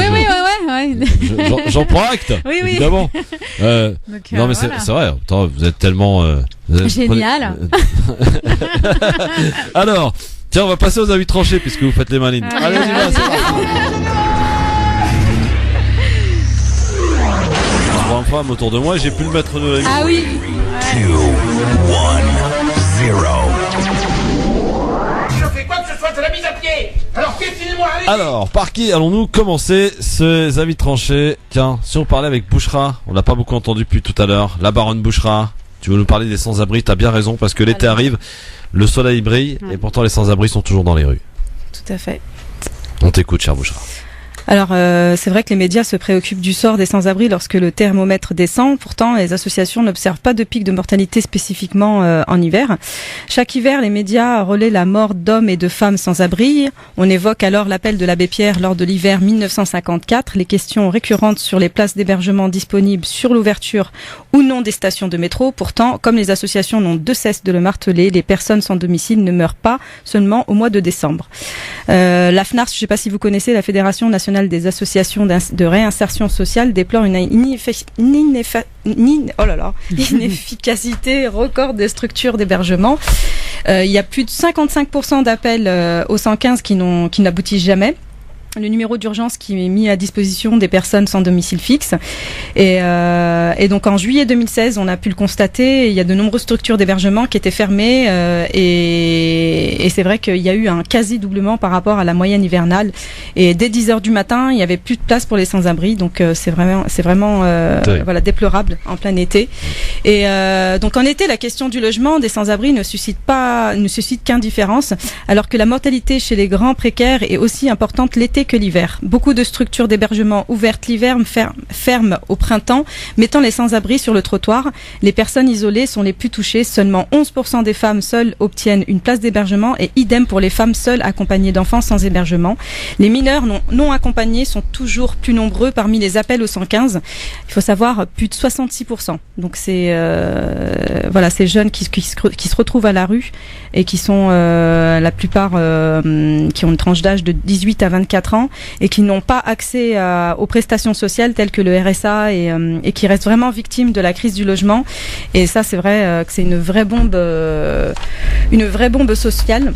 j'en prends acte. Oui. Évidemment. Donc, non mais voilà. c'est vrai. Attends, vous êtes tellement génial. Alors, tiens, on va passer aux avis tranchés puisque vous faites les malines. Allez, on y va. C'est une femme autour de moi et j'ai pu le mettre de la vie. Ah oui. 2, 1, 0. Si je fais quoi que ce soit, c'est la mise à pied. Alors piétinez-moi, allez. Alors, par qui allons-nous commencer ces avis tranchés? Tiens, si on parlait avec Bouchra, on l'a pas beaucoup entendu depuis tout à l'heure. La baronne Bouchra, tu veux nous parler des sans-abri? T'as bien raison parce que l'été arrive, le soleil brille et pourtant les sans-abri sont toujours dans les rues. Tout à fait. On t'écoute, cher Bouchra. Alors, c'est vrai que les médias se préoccupent du sort des sans-abri lorsque le thermomètre descend. Pourtant, les associations n'observent pas de pic de mortalité spécifiquement en hiver. Chaque hiver, les médias relaient la mort d'hommes et de femmes sans-abri. On évoque alors l'appel de l'abbé Pierre lors de l'hiver 1954, les questions récurrentes sur les places d'hébergement disponibles sur l'ouverture ou non des stations de métro. Pourtant, comme les associations n'ont de cesse de le marteler, les personnes sans domicile ne meurent pas seulement au mois de décembre. La FNARS, je ne sais pas si vous connaissez, la Fédération nationale des associations de réinsertion sociale, déplore une inefficacité record des structures d'hébergement. Il y a plus de 55% d'appels au 115 qui n'aboutissent jamais. Le numéro d'urgence qui est mis à disposition des personnes sans domicile fixe. Et donc en juillet 2016, on a pu le constater, il y a de nombreuses structures d'hébergement qui étaient fermées et c'est vrai qu'il y a eu un quasi-doublement par rapport à la moyenne hivernale. Et dès 10h du matin, il n'y avait plus de place pour les sans-abri, donc c'est vraiment déplorable en plein été. Et donc en été, la question du logement des sans-abri ne suscite qu'indifférence, alors que la mortalité chez les grands précaires est aussi importante l'été que l'hiver. Beaucoup de structures d'hébergement ouvertes l'hiver ferment au printemps, mettant les sans-abri sur le trottoir. Les personnes isolées sont les plus touchées. Seulement 11% des femmes seules obtiennent une place d'hébergement et idem pour les femmes seules accompagnées d'enfants sans hébergement. Les mineurs non accompagnés sont toujours plus nombreux parmi les appels au 115. Il faut savoir plus de 66%. Donc c'est ces jeunes qui se retrouvent à la rue et qui sont la plupart qui ont une tranche d'âge de 18 à 24 ans et qui n'ont pas accès aux prestations sociales telles que le RSA et qui restent vraiment victimes de la crise du logement. Et ça, c'est vrai que c'est une vraie bombe sociale.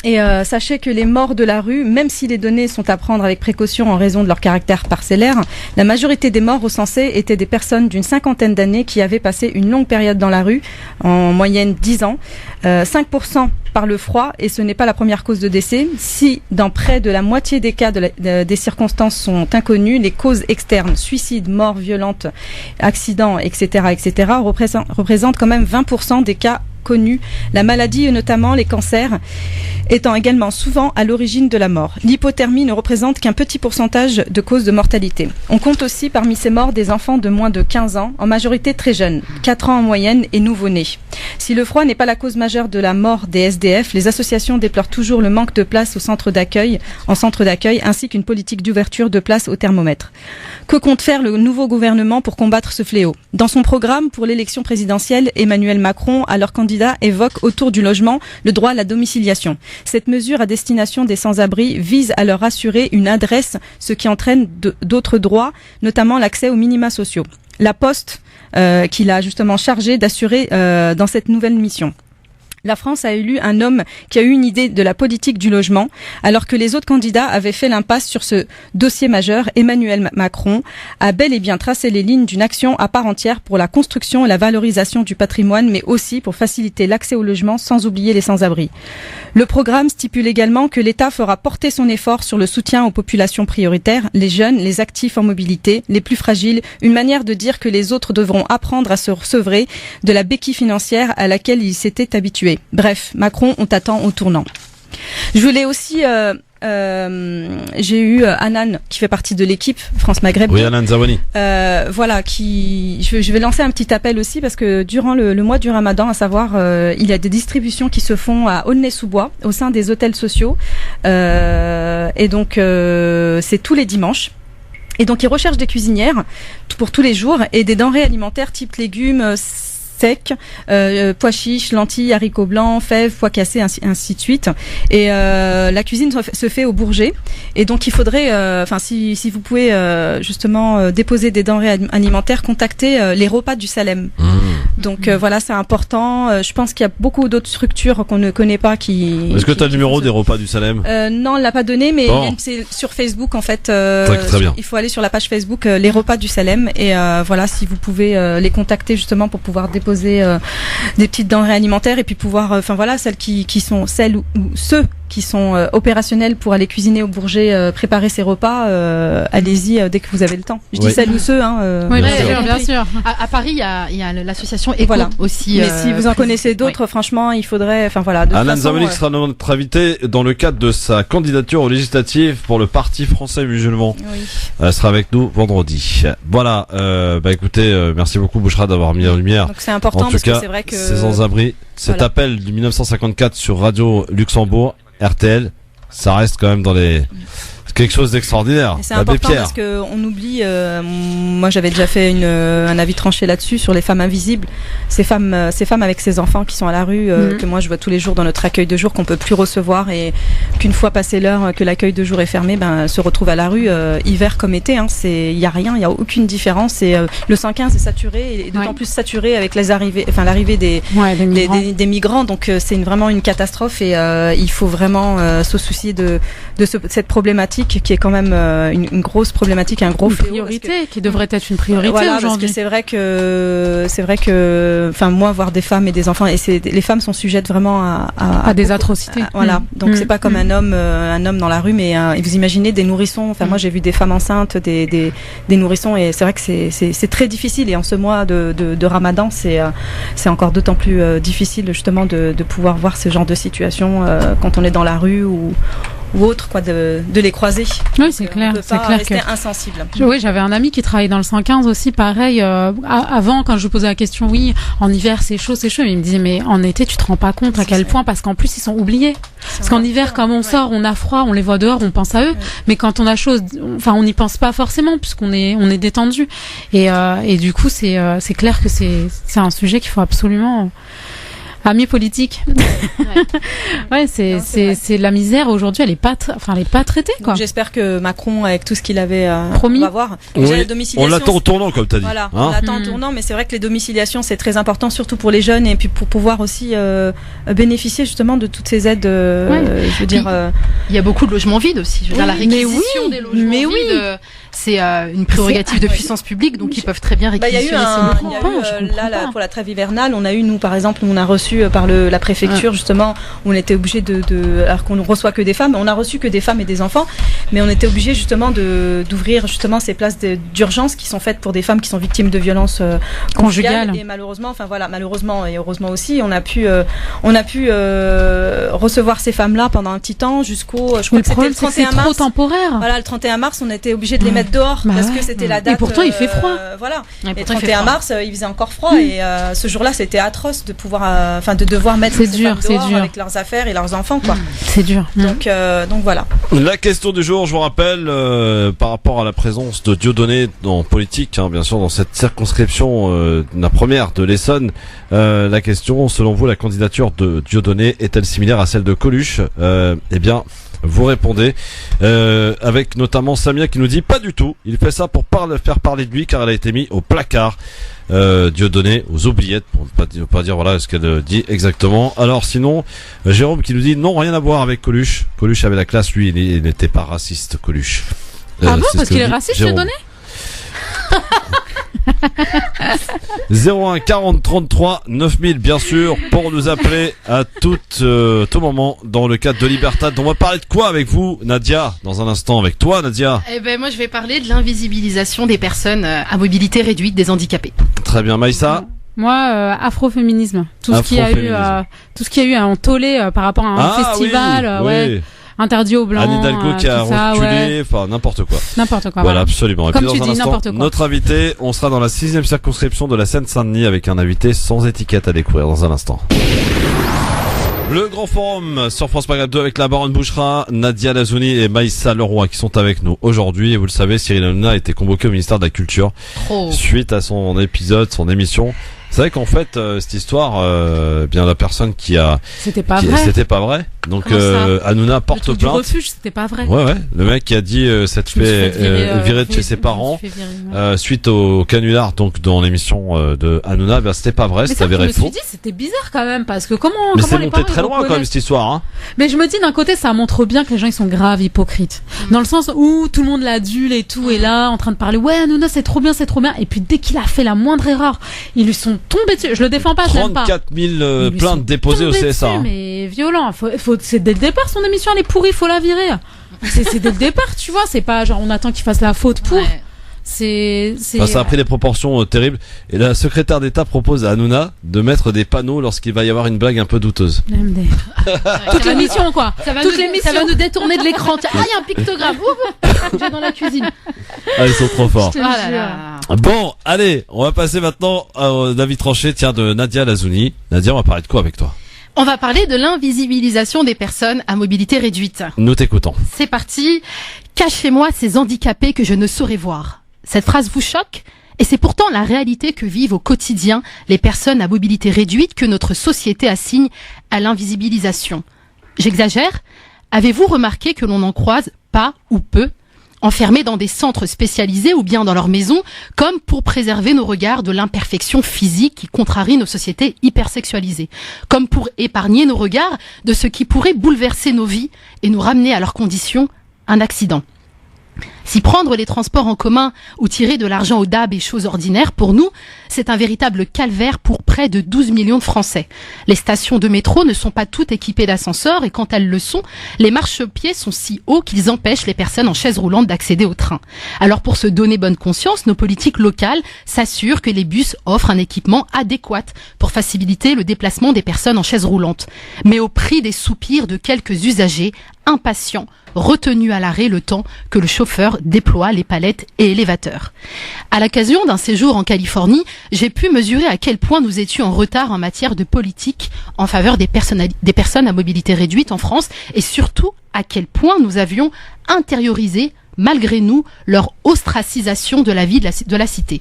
Et sachez que les morts de la rue, même si les données sont à prendre avec précaution en raison de leur caractère parcellaire, la majorité des morts recensés étaient des personnes d'une 50aine d'années qui avaient passé une longue période dans la rue, en moyenne 10 ans, 5% par le froid, et ce n'est pas la première cause de décès. Si dans près de la moitié des cas des circonstances sont inconnues, les causes externes, suicide, mort violente, accident, etc., représentent quand même 20% des cas connus, la maladie et notamment les cancers étant également souvent à l'origine de la mort. L'hypothermie ne représente qu'un petit pourcentage de causes de mortalité. On compte aussi parmi ces morts des enfants de moins de 15 ans, en majorité très jeunes, 4 ans en moyenne et nouveau-nés. Si le froid n'est pas la cause majeure de la mort des SDF, les associations déplorent toujours le manque de place en centre d'accueil, ainsi qu'une politique d'ouverture de place au thermomètre. Que compte faire le nouveau gouvernement pour combattre ce fléau? Dans son programme pour l'élection présidentielle, Emmanuel Macron, alors candidat candidats évoquent autour du logement le droit à la domiciliation. Cette mesure à destination des sans-abri vise à leur assurer une adresse, ce qui entraîne d'autres droits, notamment l'accès aux minima sociaux. La Poste, qu'il a justement chargé d'assurer dans cette nouvelle mission. La France a élu un homme qui a eu une idée de la politique du logement, alors que les autres candidats avaient fait l'impasse sur ce dossier majeur. Emmanuel Macron a bel et bien tracé les lignes d'une action à part entière pour la construction et la valorisation du patrimoine, mais aussi pour faciliter l'accès au logement sans oublier les sans-abri. Le programme stipule également que l'État fera porter son effort sur le soutien aux populations prioritaires, les jeunes, les actifs en mobilité, les plus fragiles, une manière de dire que les autres devront apprendre à se sevrer de la béquille financière à laquelle ils s'étaient habitués. Bref, Macron, on t'attend au tournant. Je voulais aussi... j'ai eu Anan qui fait partie de l'équipe France Maghreb. Oui, Anan Zawani. Voilà, je vais lancer un petit appel aussi parce que durant le mois du Ramadan, à savoir, il y a des distributions qui se font à Aulnay-sous-Bois au sein des hôtels sociaux. Et donc, c'est tous les dimanches. Et donc, ils recherchent des cuisinières pour tous les jours et des denrées alimentaires type légumes secs, pois chiches, lentilles, haricots blancs, fèves, pois cassés, ainsi de suite. Et la cuisine se fait au Bourget. Et donc il faudrait, si vous pouvez justement déposer des denrées alimentaires, contactez les repas du Salem. Donc voilà, c'est important. Je pense qu'il y a beaucoup d'autres structures qu'on ne connaît pas qui. Est-ce que tu as le numéro des repas du Salem? Non, on l'a pas donné, mais bon. c'est sur Facebook en fait. Très bien. Il faut aller sur la page Facebook les repas du Salem et voilà, si vous pouvez les contacter justement pour pouvoir déposer des petites denrées alimentaires et puis pouvoir, celles qui sont celles ou ceux qui sont opérationnels pour aller cuisiner au Bourget, préparer ces repas, allez-y dès que vous avez le temps. Je dis celles ou ceux. Oui, bien sûr. À Paris, il y a l'association Eco aussi. Mais si vous en connaissez d'autres, franchement, il faudrait. Anan Zawani sera notre invité dans le cadre de sa candidature aux législatives pour le Parti français musulman. Oui. Elle sera avec nous vendredi. Voilà. Écoutez, merci beaucoup Bouchra d'avoir mis en lumière. Donc c'est important parce que c'est vrai que ces sans-abri. Cet appel du 1954 sur Radio Luxembourg, RTL, ça reste quand même dans les quelque chose d'extraordinaire. C'est important parce que on oublie. Moi, j'avais déjà fait un avis tranché là-dessus sur les femmes invisibles, ces femmes avec ces enfants qui sont à la rue, que moi je vois tous les jours dans notre accueil de jour qu'on peut plus recevoir et qu'une fois passé l'heure que l'accueil de jour est fermé, se retrouvent à la rue hiver comme été. Il y a rien, il y a aucune différence. Et le 115 est saturé et d'autant plus saturé avec l'arrivée des migrants. Donc c'est vraiment une catastrophe et il faut vraiment se soucier de cette problématique qui est quand même une grosse problématique, un gros fléau. Priorité qui devrait être une priorité aujourd'hui. Parce que c'est vrai que, moi, voir des femmes et des enfants, et les femmes sont sujettes vraiment à des atrocités. Voilà. Donc c'est pas comme un homme dans la rue, mais vous imaginez des nourrissons. Moi, j'ai vu des femmes enceintes, des nourrissons, et c'est vrai que c'est très difficile. Et en ce mois de Ramadan, c'est encore d'autant plus difficile justement de pouvoir voir ce genre de situation quand on est dans la rue ou autre, de les croiser. Oui, c'est clair. C'est clair rester insensible. Oui, j'avais un ami qui travaillait dans le 115 aussi, pareil. Avant, quand je posais la question, oui, en hiver c'est chaud, mais il me disait, mais en été tu te rends pas compte à quel point, parce qu'en plus ils sont oubliés. Parce qu'en hiver, comme on sort, on a froid, on les voit dehors, on pense à eux, mais quand on a chaud, on n'y pense pas forcément puisqu'on est détendu. Et du coup, c'est clair que c'est un sujet qu'il faut absolument. Amis politiques. Ouais, c'est la misère aujourd'hui, elle est pas traitée, quoi. J'espère que Macron, avec tout ce qu'il avait promis, on va voir. Oui, on l'attend au tournant, comme t'as dit. Voilà, on l'attend au tournant, mais c'est vrai que les domiciliations, c'est très important, surtout pour les jeunes, et puis pour pouvoir aussi bénéficier justement de toutes ces aides. Je veux dire, il y a beaucoup de logements vides aussi. Je veux dire, la réquisition des logements vides. C'est une prérogative de puissance publique, donc ils peuvent très bien réquisitionner pour la trêve hivernale, on a eu, nous, par exemple, on a reçu par la préfecture, justement, on était obligé alors qu'on ne reçoit que des femmes, on a reçu que des femmes et des enfants, mais on était obligé justement d'ouvrir justement ces places d'urgence qui sont faites pour des femmes qui sont victimes de violences conjugales. Et malheureusement, malheureusement et heureusement aussi, on a pu recevoir ces femmes-là pendant un petit temps jusqu'au, je crois que c'était le 31 mars. Trop temporaire. Voilà, le 31 mars, on était obligé de les mettre dehors parce que c'était la date. Et pourtant, il fait froid. Voilà. Et le 31 mars, il faisait encore froid et ce jour-là, c'était atroce de pouvoir de devoir mettre C'est ces dur, femmes c'est dehors dur. avec leurs affaires et leurs enfants, quoi. C'est dur. Donc voilà. La question du jour, je vous rappelle, par rapport à la présence de Dieudonné en politique, hein, bien sûr, dans cette circonscription, la première de l'Essonne, la question, selon vous, la candidature de Dieudonné est-elle similaire à celle de Coluche? Eh bien, vous répondez, avec notamment Samia qui nous dit pas du tout. Il fait ça pour faire parler de lui car elle a été mise au placard. Dieudonné aux oubliettes pour ne pas dire voilà ce qu'elle dit exactement. Alors sinon, Jérôme qui nous dit non, rien à voir avec Coluche. Coluche avait la classe, lui il n'était pas raciste, Coluche. Ah bon, c'est parce ce que qu'il est dit raciste, Jérôme. Dieudonné? 01 40 33 9000 bien sûr pour nous appeler à tout moment dans le cadre de Libertad. On va parler de quoi avec vous, Nadia, dans un instant avec toi, Nadia? Eh ben moi je vais parler de l'invisibilisation des personnes à mobilité réduite, des handicapés. Très bien, Maïssa. Moi, afroféminisme. Tout ce qu'il y a eu en tollé par rapport à un festival, oui. Interdit aux blancs. Anne Hidalgo qui a reculé, enfin n'importe quoi. N'importe quoi. Voilà, absolument. Et comme puis, tu dans un dis, instant, n'importe quoi. notre invité, on sera dans la 6e circonscription de la Seine-Saint-Denis avec un invité sans étiquette à découvrir dans un instant. Le grand forum sur France Maghreb 2 avec la baronne Bouchra, Nadia Lazouni et Maïssa Leroy qui sont avec nous aujourd'hui. Et vous le savez, Cyril Hanouna a été convoqué au ministère de la Culture suite à son épisode, son émission. C'est vrai qu'en fait, cette histoire, bien la personne qui a... C'était pas vrai. C'était pas vrai. Donc Hanouna porte le plainte. Du refuge, c'était pas vrai. Ouais. Le mec qui a dit s'être fait virer de chez ses parents suite au canular donc dans l'émission de Hanouna, ben c'était pas vrai, c'était avéré faux. Je me suis dit c'était bizarre quand même parce que comment c'est les monté parents très loin quand même cette histoire. Hein. Mais je me dis d'un côté ça montre bien que les gens ils sont graves hypocrites. Dans le sens où tout le monde l'adule et tout est là en train de parler ouais Hanouna c'est trop bien et puis dès qu'il a fait la moindre erreur ils lui sont tombés dessus. Je le défends pas, j'aime pas. 34 000 plaintes déposées au CSA. Dessus, hein. Mais violent. C'est dès le départ son émission elle est pourrie, faut la virer. C'est dès le départ, tu vois. C'est pas genre on attend qu'il fasse la faute pour. Ouais. Ça a pris des proportions terribles. Et la secrétaire d'État propose à Hanouna de mettre des panneaux lorsqu'il va y avoir une blague un peu douteuse. Toute l'émission quoi. Ça va nous détourner de l'écran. Ah, il y a un pictogramme. J'ai dans la cuisine. Ah, ils sont trop forts. Oh bon, allez, on va passer maintenant à l'avis tranché, de Nadia Lazouni. Nadia, on va parler de quoi avec toi? On va parler de l'invisibilisation des personnes à mobilité réduite. Nous t'écoutons. C'est parti. Cachez-moi ces handicapés que je ne saurais voir. Cette phrase vous choque? Et c'est pourtant la réalité que vivent au quotidien les personnes à mobilité réduite que notre société assigne à l'invisibilisation. J'exagère? Avez-vous remarqué que l'on n'en croise pas ou peu, enfermés dans des centres spécialisés ou bien dans leur maison, comme pour préserver nos regards de l'imperfection physique qui contrarie nos sociétés hypersexualisées, comme pour épargner nos regards de ce qui pourrait bouleverser nos vies et nous ramener à leurs conditions, un accident. Si prendre les transports en commun ou tirer de l'argent au DAB est chose ordinaire, pour nous, c'est un véritable calvaire pour près de 12 millions de Français. Les stations de métro ne sont pas toutes équipées d'ascenseurs et quand elles le sont, les marchepieds sont si hauts qu'ils empêchent les personnes en chaise roulante d'accéder au train. Alors pour se donner bonne conscience, nos politiques locales s'assurent que les bus offrent un équipement adéquat pour faciliter le déplacement des personnes en chaise roulante. Mais au prix des soupirs de quelques usagers impatients, retenus à l'arrêt le temps que le chauffeur déploie les palettes et élévateurs. À l'occasion d'un séjour en Californie, j'ai pu mesurer à quel point nous étions en retard en matière de politique en faveur des personnes à mobilité réduite en France et surtout à quel point nous avions intériorisé, malgré nous, leur ostracisation de la vie de la cité.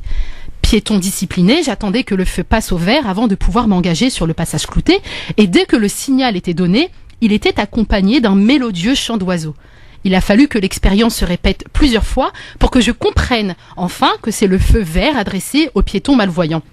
Piéton discipliné, j'attendais que le feu passe au vert avant de pouvoir m'engager sur le passage clouté et dès que le signal était donné, il était accompagné d'un mélodieux chant d'oiseaux. Il a fallu que l'expérience se répète plusieurs fois pour que je comprenne enfin que c'est le feu vert adressé aux piétons malvoyants.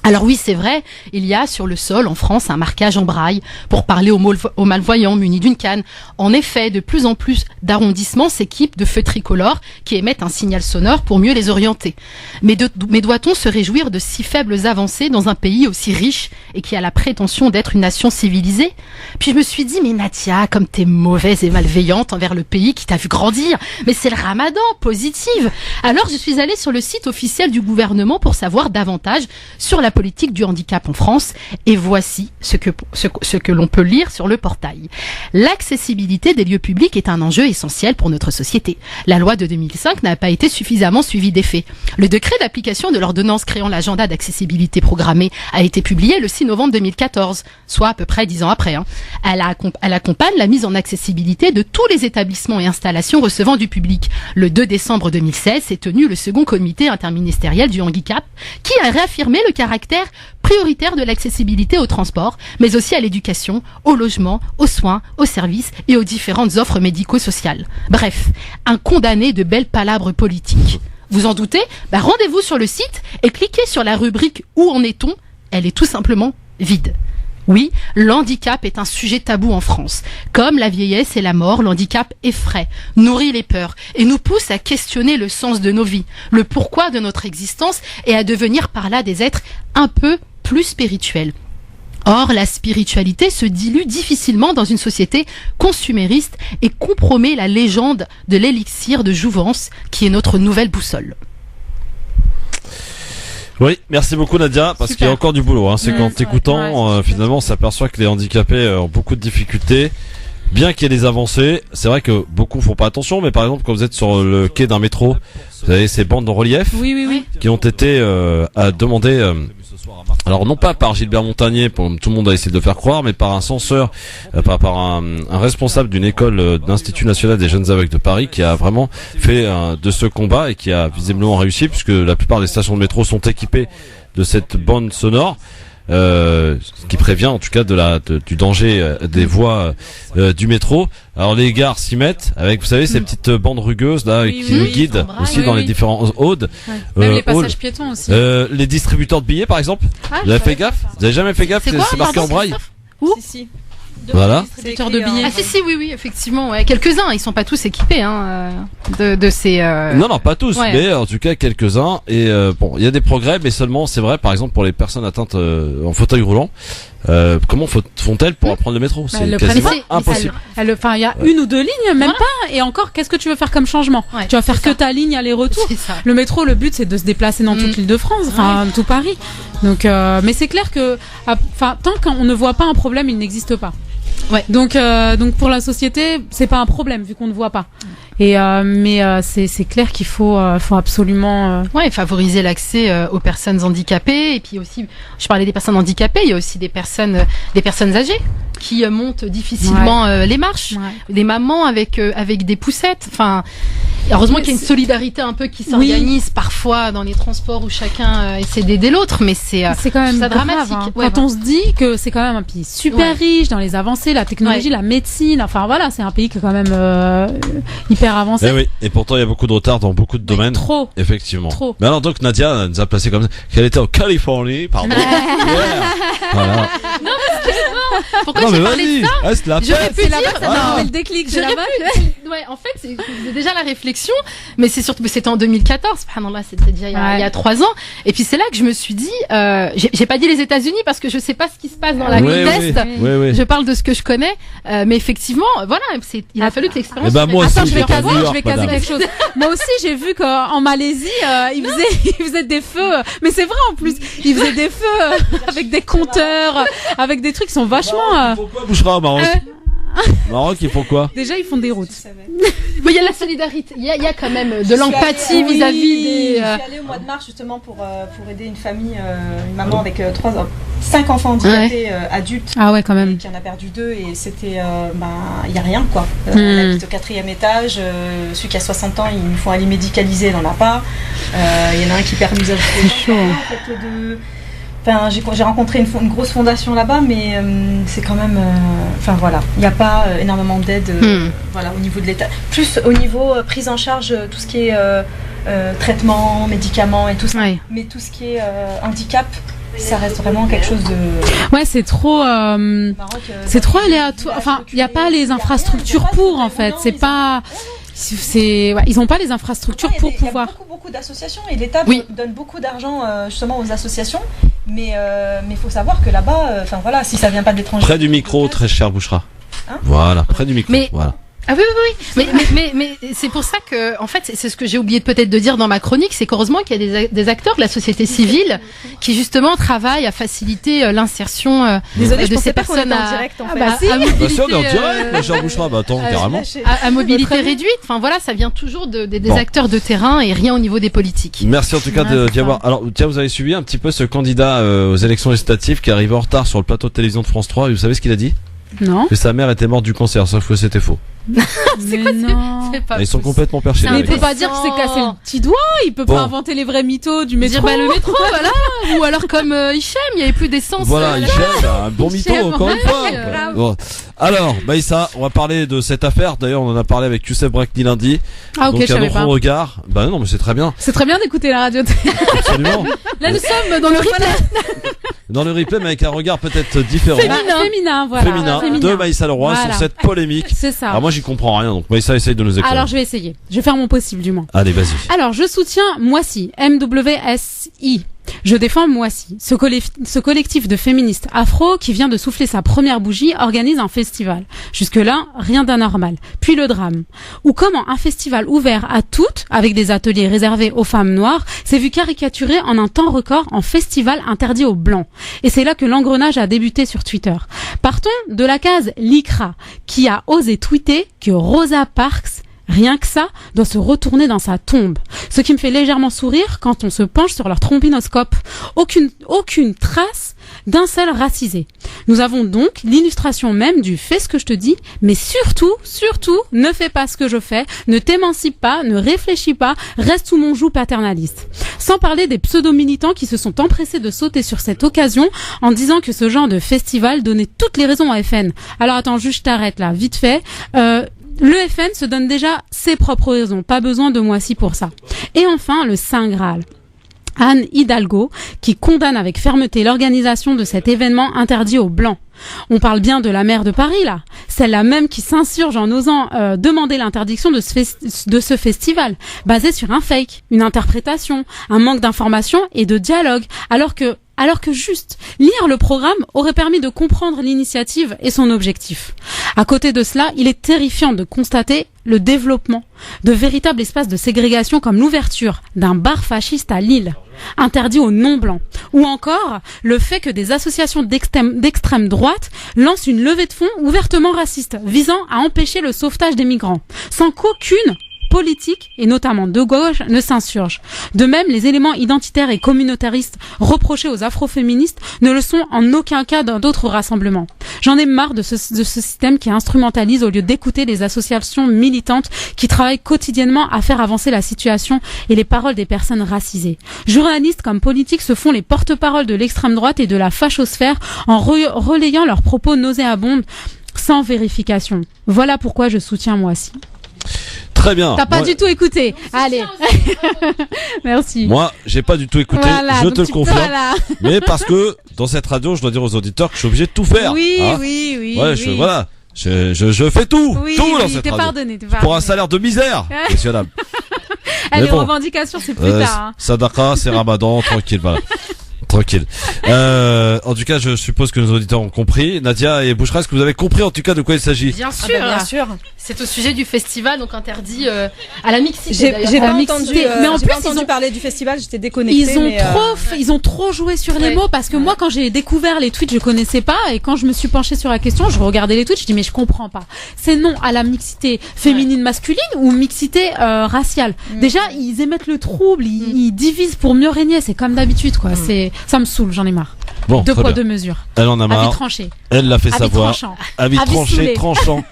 Alors oui, c'est vrai, il y a sur le sol en France un marquage en braille pour parler aux malvoyants munis d'une canne. En effet, de plus en plus d'arrondissements s'équipent de feux tricolores qui émettent un signal sonore pour mieux les orienter. Mais doit-on se réjouir de si faibles avancées dans un pays aussi riche et qui a la prétention d'être une nation civilisée? Puis je me suis dit, mais Nadia, comme t'es mauvaise et malveillante envers le pays qui t'a vu grandir, mais c'est le Ramadan, positive. Alors je suis allée sur le site officiel du gouvernement pour savoir davantage sur la politique du handicap en France. Et voici ce que l'on peut lire sur le portail. L'accessibilité des lieux publics est un enjeu essentiel pour notre société. La loi de 2005 n'a pas été suffisamment suivie d'effet. Le décret d'application de l'ordonnance créant l'agenda d'accessibilité programmée a été publié le 6 novembre 2014, soit à peu près 10 ans après. Elle accompagne la mise en accessibilité de tous les établissements et installations recevant du public. Le 2 décembre 2016 s'est tenu le second comité interministériel du handicap qui a réaffirmé le caractère prioritaire de l'accessibilité au transport, mais aussi à l'éducation, au logement, aux soins, aux services et aux différentes offres médico-sociales. Bref, un condamné de belles palabres politiques. Vous en doutez ? Rendez-vous sur le site et cliquez sur la rubrique « Où en est-on ?». Elle est tout simplement vide. Oui, l'handicap est un sujet tabou en France. Comme la vieillesse et la mort, l'handicap effraie, nourrit les peurs et nous pousse à questionner le sens de nos vies, le pourquoi de notre existence et à devenir par là des êtres un peu plus spirituels. Or, la spiritualité se dilue difficilement dans une société consumériste et compromet la légende de l'élixir de jouvence qui est notre nouvelle boussole. Oui, merci beaucoup Nadia, parce qu'il y a encore du boulot. C'est qu'en t'écoutant, finalement, on s'aperçoit que les handicapés ont beaucoup de difficultés. Bien qu'il y ait des avancées, c'est vrai que beaucoup font pas attention, mais par exemple, quand vous êtes sur le quai d'un métro, vous avez ces bandes de relief qui ont été demandées, alors non pas par Gilbert Montagnier, tout le monde a essayé de le faire croire, mais par un censeur, par un responsable d'une école d'Institut National des Jeunes Aveugles de Paris, qui a vraiment fait de ce combat et qui a visiblement réussi, puisque la plupart des stations de métro sont équipées de cette bande sonore. Qui prévient en tout cas du danger des voies du métro. Alors les gares s'y mettent avec, vous savez, ces petites bandes rugueuses là qui nous guident aussi dans les différents halls. Même les passages piétons aussi. Les distributeurs de billets par exemple. Vous avez fait gaffe ? Vous avez jamais fait gaffe ? C'est marqué en braille. Où ? Si. Voilà. Distributeurs de billets. Ah si, oui, effectivement. Ouais. Quelques-uns, ils sont pas tous équipés de ces... Non, pas tous, mais en tout cas quelques-uns. Et bon, il y a des progrès, mais seulement, c'est vrai, par exemple, pour les personnes atteintes en fauteuil roulant, comment font-elles pour apprendre le métro ? C'est quasiment impossible. Enfin, il y a une ou deux lignes, même pas. Et encore, qu'est-ce que tu veux faire comme changement ? Tu vas faire que ta ligne aller-retour. Le métro, le but, c'est de se déplacer dans toute l'Île-de-France, enfin tout Paris. Donc, mais c'est clair que, enfin, tant qu'on ne voit pas un problème, il n'existe pas. Ouais. Donc pour la société, c'est pas un problème vu qu'on ne voit pas. Et mais c'est clair qu'il faut absolument favoriser l'accès aux personnes handicapées. Et puis aussi, je parlais des personnes handicapées, il y a aussi des personnes âgées qui montent difficilement les marches, des mamans avec des poussettes. Enfin, heureusement qu'il y a une solidarité un peu qui s'organise parfois dans les transports où chacun essaie d'aider l'autre, mais c'est quand même ça dramatique. Grave, quand on se dit que c'est quand même un pays super riche dans les avancées, la technologie, la médecine, enfin voilà, c'est un pays qui est quand même hyper avancé. Et oui, et pourtant il y a beaucoup de retard dans beaucoup de domaines. Trop. Effectivement. Trop. Mais alors donc Nadia nous a placé comme ça, qu'elle était en Californie, pardon. Voilà. Non, pourquoi j'ai parlé de ça? C'est la J'aurais pu dire, le déclic, c'est la ouais, en fait, c'est déjà la réflexion, mais c'est surtout, c'était en 2014, subhanallah, c'était déjà il y a 3 ans. Et puis c'est là que je me suis dit, j'ai pas dit les États-Unis parce que je sais pas ce qui se passe dans la côte est. Oui. Je parle de ce que je connais, mais effectivement, voilà, il a fallu que l'expérience. Moi aussi, je vais caser quelque chose. Moi aussi, j'ai vu qu'en Malaisie, ils faisaient des feux, mais c'est vrai en plus, ils faisaient des feux avec des compteurs, avec des trucs qui sont vachement. Pourquoi Bouchra au Maroc? Maroc, ils font quoi? Déjà, ils font des routes. Il y a la solidarité, il y a quand même de l'empathie vis-à-vis des. Je suis allée au mois de mars justement pour aider une famille, une maman avec 5 enfants handicapés adultes. Ah ouais, quand même. Qui en a perdu 2 et c'était, il y a rien quoi. Elle habite au 4e étage. Celui qui a 60 ans, il nous faut aller médicaliser, il n'en a pas. Il y en a un qui perd l'usage de j'ai rencontré une grosse fondation là-bas, mais c'est quand même... voilà, il n'y a pas énormément d'aide au niveau de l'État. Plus au niveau prise en charge, tout ce qui est traitement, médicaments et tout ça. Ouais. Mais tout ce qui est handicap, ça reste vraiment quelque chose de... Ouais, c'est trop... c'est trop aléatoire. Enfin, il n'y a pas les infrastructures pour, en fait. C'est pas... ils n'ont pas les infrastructures pour pouvoir. Il y a beaucoup d'associations et l'État donne beaucoup d'argent justement aux associations, mais il faut savoir que là-bas, si ça vient pas de l'étranger. Près du micro, très cher Bouchra. Voilà, près du micro. Mais voilà. Ah oui. Mais c'est pour ça que, en fait, c'est ce que j'ai oublié peut-être de dire dans ma chronique, c'est qu'heureusement qu'il y a des acteurs de la société civile qui justement travaillent à faciliter l'insertion Désolée, de ces personnes en direct, en fait. à mobilité, Bah si, on est en direct, Jean Bouchra, bah attends, carrément. à mobilité réduite. Enfin voilà, ça vient toujours des acteurs de terrain et rien au niveau des politiques. Merci en tout cas d'y avoir. Alors tiens, vous avez suivi un petit peu ce candidat aux élections législatives qui arrive en retard sur le plateau de télévision de France 3, et vous savez ce qu'il a dit? Non. Que sa mère était morte du cancer, sauf que c'était faux. C'est quoi C'est pas Ils sont complètement perchés. Mais il les peut gars. pas dire qu'il s'est cassé le petit doigt, il peut Bon. pas inventer les vrais mythos du dire métro. le métro, voilà. Ou alors comme Hichem, il y avait plus d'essence. Voilà, Hichem, un bon mytho Hichem, encore une fois. ouais, grave. Bon. Alors, Maïssa, on va parler de cette affaire. D'ailleurs, on en a parlé avec Youssef Brakni lundi. Ah ok, Donc je un savais autre pas. regard. Bah non, mais c'est très bien. C'est très bien d'écouter la radio. Absolument. Là nous sommes dans le replay. Dans le replay, mais avec un regard peut-être différent. Féminin, voilà. Féminin de Maïssa Leroy Voilà. sur cette polémique. C'est ça. Alors moi, j'y comprends rien. Donc Maïssa essaye de nous éclairer. Alors je vais essayer. Je vais faire mon possible du moins. Allez, vas-y. Alors je soutiens Moissy, MWSI. Je défends Moissy. Ce collectif de féministes afro qui vient de souffler sa première bougie organise un festival. Jusque-là, rien d'anormal. Puis le drame. Ou comment un festival ouvert à toutes, avec des ateliers réservés aux femmes noires, s'est vu caricaturé en un temps record en festival interdit aux blancs. Et c'est là que l'engrenage a débuté sur Twitter. Partons de la case Lycra, qui a osé tweeter que Rosa Parks, rien que ça, doit se retourner dans sa tombe. Ce qui me fait légèrement sourire quand on se penche sur leur trombinoscope. Aucune trace d'un seul racisé. Nous avons donc l'illustration même du fais ce que je te dis, mais surtout, ne fais pas ce que je fais, ne t'émancipe pas, ne réfléchis pas, reste sous mon joug paternaliste. Sans parler des pseudo-militants qui se sont empressés de sauter sur cette occasion en disant que ce genre de festival donnait toutes les raisons à FN. Alors attends, juste je t'arrête là, vite fait. Le FN se donne déjà ses propres raisons, pas besoin de Moissy pour ça. Et enfin, le Saint Graal. Anne Hidalgo, qui condamne avec fermeté l'organisation de cet événement interdit aux Blancs. On parle bien de la maire de Paris, là. Celle-là même qui s'insurge en osant demander l'interdiction de ce festival, basé sur un fake, une interprétation, un manque d'information et de dialogue, alors que juste lire le programme aurait permis de comprendre l'initiative et son objectif. À côté de cela, il est terrifiant de constater le développement de véritables espaces de ségrégation comme l'ouverture d'un bar fasciste à Lille, interdit aux non-blancs, ou encore le fait que des associations d'extrême droite lancent une levée de fonds ouvertement raciste, visant à empêcher le sauvetage des migrants, sans qu'aucune politique, et notamment de gauche, ne s'insurge. De même, les éléments identitaires et communautaristes reprochés aux afroféministes ne le sont en aucun cas dans d'autres rassemblements. J'en ai marre de ce système qui instrumentalise au lieu d'écouter les associations militantes qui travaillent quotidiennement à faire avancer la situation et les paroles des personnes racisées. Journalistes comme politiques se font les porte-paroles de l'extrême droite et de la fachosphère en relayant leurs propos nauséabonds sans vérification. Voilà pourquoi je soutiens Moissy. Très bien. T'as pas du tout écouté. Allez. Merci. Moi, j'ai pas du tout écouté, Voilà, je donc te le tu- confirme. voilà. Mais parce que dans cette radio, je dois dire aux auditeurs que je suis obligé de tout faire. Oui, hein. oui. Ouais, oui. Je fais tout, Oui, tout dans oui, cette t'es radio. pardonné, t'es Pour un pardonné. salaire de misère, messieurs dames. Eh, Mais les bon. revendications, c'est plus tard. Hein. Sadaka, c'est Ramadan, tranquille, voilà. Tranquille. En tout cas, je suppose que nos auditeurs ont compris. Nadia et Bouchra, est-ce que vous avez compris en tout cas de quoi il s'agit? Bien sûr, bien sûr. C'est au sujet du festival, donc interdit à la mixité. d'ailleurs. J'ai La pas mixité. entendu, Mais en j'ai pas plus, entendu ils ont- parler du festival, j'étais déconnectée. Ils ont trop joué sur les Ouais. mots parce que moi, quand j'ai découvert les tweets, je connaissais pas et quand je me suis penchée sur la question, je regardais les tweets, je dis mais je comprends pas. C'est non à la mixité féminine masculine ou mixité raciale. Déjà, ils émettent le trouble, ils divisent pour mieux régner. C'est comme d'habitude, quoi. Ça me saoule, j'en ai marre. Bon, Deux très poids, bien. deux mesures. Elle en a Avis marre. tranché. Elle l'a fait Avis savoir. tranchant. Avis Avis tranché, saoulé. tranchant.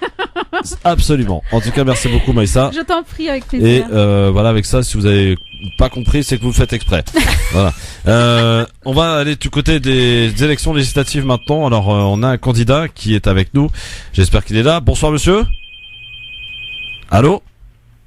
Absolument. En tout cas, merci beaucoup, Maïssa. Je t'en prie avec Et plaisir. voilà, avec ça, si vous avez pas compris, c'est que vous le faites exprès. Voilà. On va aller du côté des élections législatives maintenant. Alors, on a un candidat qui est avec nous. J'espère qu'il est là. Bonsoir, monsieur. Allô?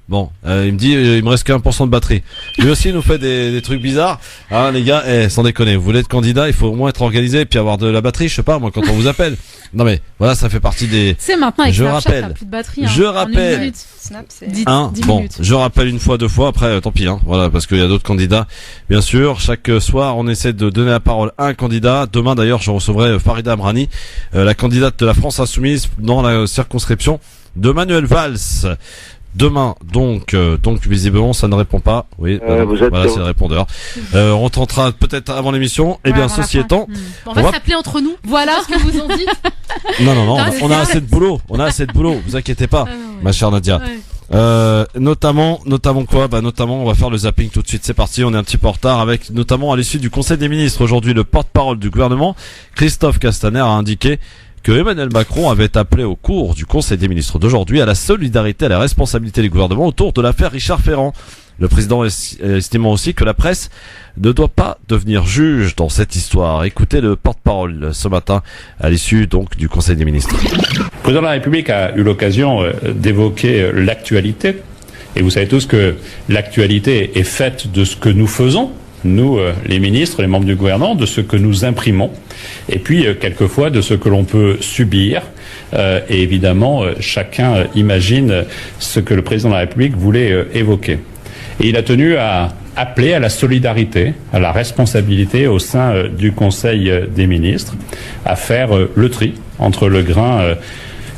Bon, il me dit, il me reste qu'1% de batterie. Lui aussi, il nous fait des trucs bizarres. Hein, les gars, sans déconner. Vous voulez être candidat, il faut au moins être organisé et puis avoir de la batterie, je sais pas, moi, quand on vous appelle. Non mais, voilà, ça fait partie des... C'est maintenant avec je Snapchat, rappelle. t'as plus de batterie. Je En une rappelle. minute. Snap, c'est... 10 Bon, minutes. je rappelle une fois, deux fois, après tant pis, hein, voilà, parce qu'il y a d'autres candidats. Bien sûr, chaque soir, on essaie de donner la parole à un candidat. Demain, d'ailleurs, je recevrai Farida Amrani, la candidate de la France Insoumise dans la circonscription de Manuel Valls. Demain, donc visiblement, ça ne répond pas. Oui, voilà, c'est le répondeur. On tentera peut-être avant l'émission. Eh bien, ceci étant, on va s'appeler entre nous. Voilà ce que vous en dites. Non, on a assez de boulot. Vous inquiétez pas, ma chère Nadia. Ouais. Notamment quoi? Notamment, on va faire le zapping tout de suite. C'est parti. On est un petit peu en retard avec, notamment à l'issue du Conseil des ministres aujourd'hui, le porte-parole du gouvernement, Christophe Castaner, a indiqué que Emmanuel Macron avait appelé au cours du Conseil des ministres d'aujourd'hui à la solidarité et à la responsabilité du gouvernement autour de l'affaire Richard Ferrand. Le président estimant aussi que la presse ne doit pas devenir juge dans cette histoire. Écoutez le porte-parole ce matin à l'issue donc du Conseil des ministres. Le président de la République a eu l'occasion d'évoquer l'actualité. Et vous savez tous que l'actualité est faite de ce que nous faisons, nous, les ministres, les membres du gouvernement, de ce que nous imprimons, et puis quelquefois de ce que l'on peut subir. Et évidemment, chacun imagine ce que le président de la République voulait évoquer. Et il a tenu à appeler à la solidarité, à la responsabilité au sein du Conseil des ministres, à faire le tri entre le grain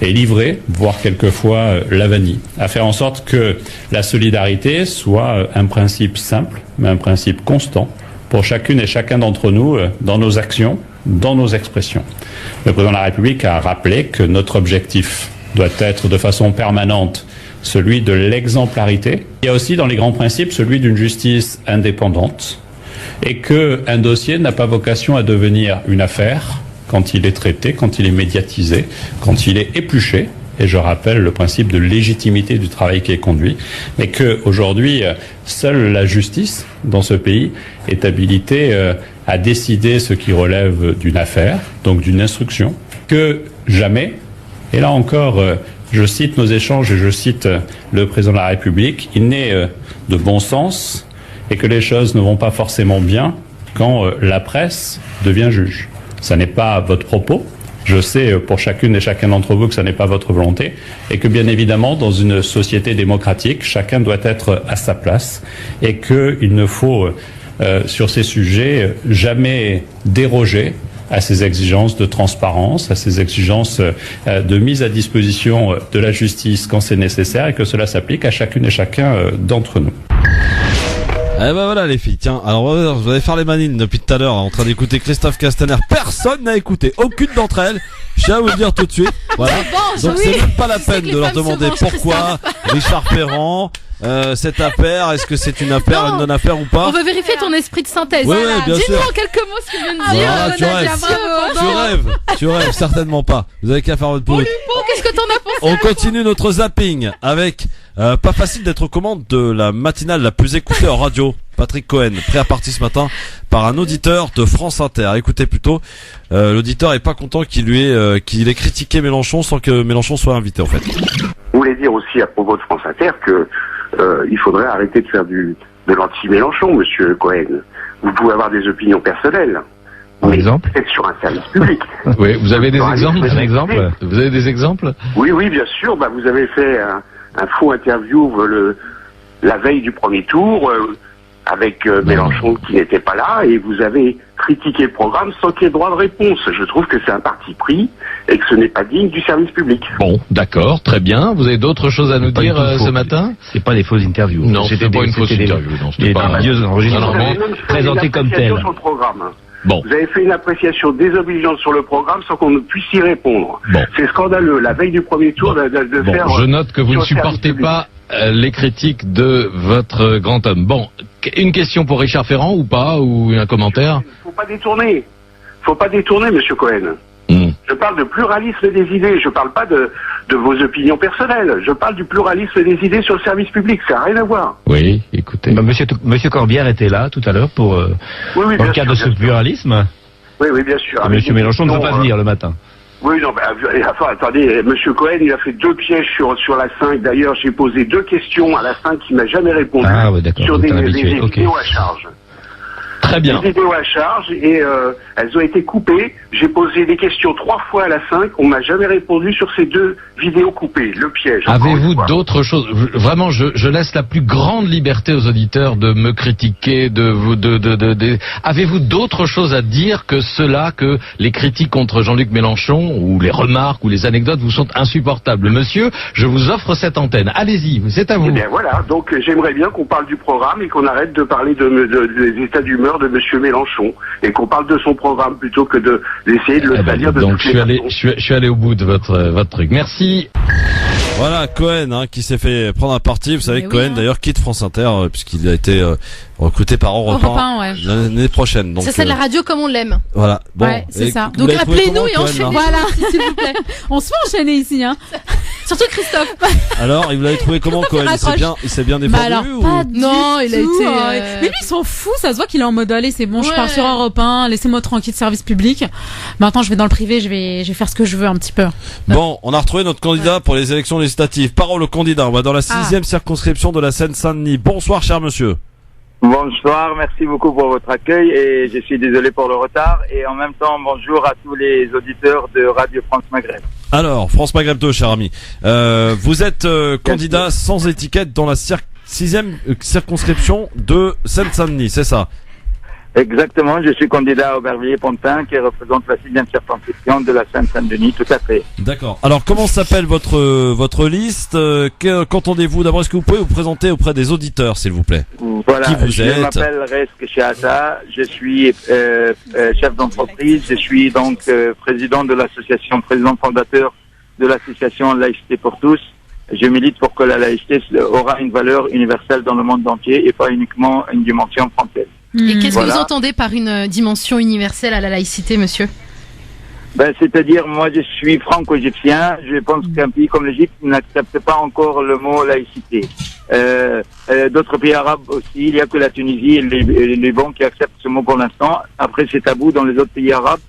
et l'ivraie, voire quelquefois la vanille, à faire en sorte que la solidarité soit un principe simple, mais un principe constant pour chacune et chacun d'entre nous dans nos actions, dans nos expressions. Le président de la République a rappelé que notre objectif doit être de façon permanente celui de l'exemplarité. Il y a aussi dans les grands principes celui d'une justice indépendante et qu'un dossier n'a pas vocation à devenir une affaire quand il est traité, quand il est médiatisé, quand il est épluché. Et je rappelle le principe de légitimité du travail qui est conduit, mais qu'aujourd'hui, seule la justice dans ce pays est habilitée à décider ce qui relève d'une affaire, donc d'une instruction, que jamais, et là encore, je cite nos échanges et je cite le président de la République, il n'est de bon sens et que les choses ne vont pas forcément bien quand la presse devient juge. Ça n'est pas votre propos. Je sais pour chacune et chacun d'entre vous que ça n'est pas votre volonté et que bien évidemment dans une société démocratique, chacun doit être à sa place et qu'il ne faut sur ces sujets jamais déroger à ces exigences de transparence, à ces exigences de mise à disposition de la justice quand c'est nécessaire et que cela s'applique à chacune et chacun d'entre nous. Eh ben voilà les filles, tiens, alors vous allez faire les manines depuis tout à l'heure en train d'écouter Christophe Castaner. Personne n'a écouté, aucune d'entre elles. Je tiens à vous le dire tout de suite. Voilà. Donc c'est même pas la peine de leur demander pourquoi Richard Ferrand, cette affaire, est-ce que c'est une affaire, une non-affaire ou pas? On veut vérifier ton esprit de synthèse. Oui, bien sûr. Dis-nous en quelques mots ce qu'il vient de dire. Voilà, tu rêves, certainement pas. Vous avez qu'à faire votre boulot. Qu'est-ce que t'en as pensé? On continue notre zapping avec pas facile d'être aux commandes de la matinale la plus écoutée en radio. Patrick Cohen, prêt à partir ce matin par un auditeur de France Inter. Écoutez plutôt, l'auditeur est pas content qu'il ait critiqué Mélenchon sans que Mélenchon soit invité en fait. Je voulais dire aussi à propos de France Inter que il faudrait arrêter de faire de l'anti-Mélenchon, monsieur Cohen. Vous pouvez avoir des opinions personnelles. Par exemple? Peut-être sur un service public. Oui, vous avez des exemples? Vous avez des exemples? Oui, bien sûr. Vous avez fait un faux interview la veille du premier tour avec Mélenchon qui n'était pas là et vous avez critiqué le programme sans qu'il y ait droit de réponse. Je trouve que c'est un parti pris et que ce n'est pas digne du service public. Bon, d'accord, très bien. Vous avez d'autres choses à nous dire ce matin? C'est pas des fausses interviews. Non, c'était pas une fausse interview. Non, c'était pas vieux enregistrements présentés comme tel. Bon. Vous avez fait une appréciation désobligeante sur le programme sans qu'on ne puisse y répondre. Bon. C'est scandaleux, la veille du premier tour, de faire... Je note que vous ne supportez pas les critiques de votre grand homme. Bon, une question pour Richard Ferrand ou pas, ou un commentaire? Faut pas détourner, monsieur Cohen. Je parle de pluralisme des idées, je parle pas de vos opinions personnelles, je parle du pluralisme des idées sur le service public, ça n'a rien à voir. Oui, écoutez. Monsieur Corbière était là tout à l'heure pour dans le cadre de ce pluralisme. Oui, bien sûr. Monsieur Mélenchon ne veut pas venir le matin. Oui, non, attendez, monsieur Cohen, il a fait 2 pièges sur la 5. D'ailleurs, j'ai posé 2 questions à la 5 qui m'a jamais répondu sur des vidéos à charge. Très bien. Des vidéos à charge et elles ont été coupées. J'ai posé des questions 3 fois à la 5. On m'a jamais répondu sur ces 2 vidéos coupées. Le piège. Avez-vous d'autres choses? Vraiment, je laisse la plus grande liberté aux auditeurs de me critiquer, Avez-vous d'autres choses à dire que cela, que les critiques contre Jean-Luc Mélenchon, ou les remarques, ou les anecdotes vous sont insupportables? Monsieur, je vous offre cette antenne. Allez-y, c'est à vous. Eh bien voilà, donc j'aimerais bien qu'on parle du programme et qu'on arrête de parler des états d'humeur de Monsieur Mélenchon et qu'on parle de son programme plutôt que d'essayer de le salir de donc toutes les façons. je suis allé au bout de votre truc. Merci. Voilà, Cohen, qui s'est fait prendre un parti. Vous savez que Cohen, d'ailleurs, quitte France Inter, puisqu'il a été recruté par Europe 1 l'année prochaine. Donc, ça, c'est de la radio comme on l'aime. Voilà. Bon. Ouais, c'est ça. Donc, appelez-nous et enchaînez. Voilà, s'il vous plaît. On se fait enchaîner ici, hein. Surtout Christophe. Alors, vous l'avez trouvé comment, Cohen? Il s'est bien défendu? Bah alors, pas du non, il a tout, été. Mais lui, il s'en fout. Ça se voit qu'il est en mode allez, c'est bon, je pars sur Europe 1, laissez-moi tranquille de service public. Maintenant, je vais dans le privé, je vais faire ce que je veux un petit peu. Bon, on a retrouvé notre candidat pour les élections législatives. Parole au candidat. On va dans la 6e circonscription de la Seine-Saint-Denis. Bonsoir, cher monsieur. Bonsoir, merci beaucoup pour votre accueil et je suis désolé pour le retard et en même temps bonjour à tous les auditeurs de Radio France Maghreb. Alors, France Maghreb 2, cher ami. Vous êtes candidat sans étiquette dans la 6e circonscription de Seine-Saint-Denis, c'est ça? Exactement, je suis candidat à Aubervilliers-Pontin qui représente la 6e circonscription de la Seine-Saint-Denis, tout à fait. D'accord. Alors, comment s'appelle votre liste? Qu'entendez-vous? D'abord, est-ce que vous pouvez vous présenter auprès des auditeurs, s'il vous plaît? Voilà, qui vous êtes? Je m'appelle Resk Chehata, je suis chef d'entreprise, je suis donc président fondateur de l'association Laïcité pour tous. Je milite pour que la laïcité aura une valeur universelle dans le monde entier et pas uniquement une dimension française. Et qu'est-ce que vous entendez par une dimension universelle à la laïcité, monsieur? C'est-à-dire, moi, je suis franco-égyptien. Je pense qu'un pays comme l'Égypte n'accepte pas encore le mot laïcité. D'autres pays arabes aussi. Il n'y a que la Tunisie et le Liban qui acceptent ce mot pour l'instant. Après, c'est tabou dans les autres pays arabes.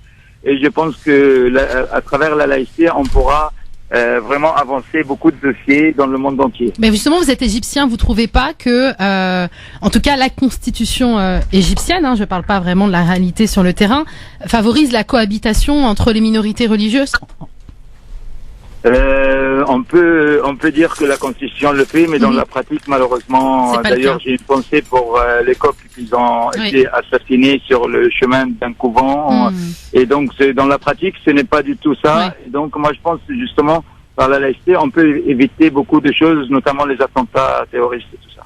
Et je pense que, à travers la laïcité, on pourra vraiment avancer beaucoup de dossiers dans le monde entier. Mais justement, vous êtes égyptien, vous trouvez pas que, en tout cas, la constitution égyptienne, je parle pas vraiment de la réalité sur le terrain, favorise la cohabitation entre les minorités religieuses? On peut dire que la constitution le fait, mais dans la pratique, malheureusement, d'ailleurs, j'ai une pensée pour les couples qui ont été assassinés sur le chemin d'un couvent. Et donc, dans la pratique, ce n'est pas du tout ça. Et donc, moi, je pense que justement, par la laïcité, on peut éviter beaucoup de choses, notamment les attentats terroristes et tout ça.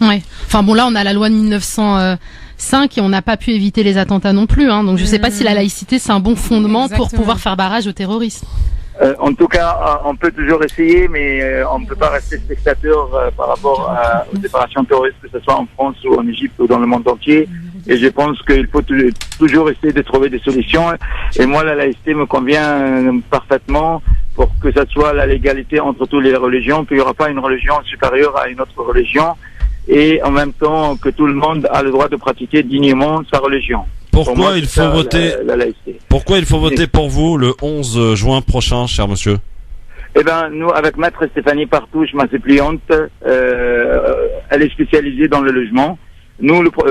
Ouais. Enfin bon, là, on a la loi de 1905 et on n'a pas pu éviter les attentats non plus. Donc, je sais pas si la laïcité, c'est un bon fondement pour pouvoir faire barrage aux terroristes. En tout cas, on peut toujours essayer, mais on ne peut pas rester spectateur par rapport aux opérations terroristes, que ce soit en France ou en Égypte ou dans le monde entier. Et je pense qu'il faut toujours essayer de trouver des solutions. Et moi, la laïcité me convient parfaitement pour que ça soit la légalité entre toutes les religions, qu'il n'y aura pas une religion supérieure à une autre religion. Et en même temps, que tout le monde a le droit de pratiquer dignement sa religion. Pourquoi il faut voter Pourquoi il faut voter pour vous le 11 juin prochain, cher monsieur? Eh ben, nous, avec Maître Stéphanie Partouche, ma suppléante, elle est spécialisée dans le logement.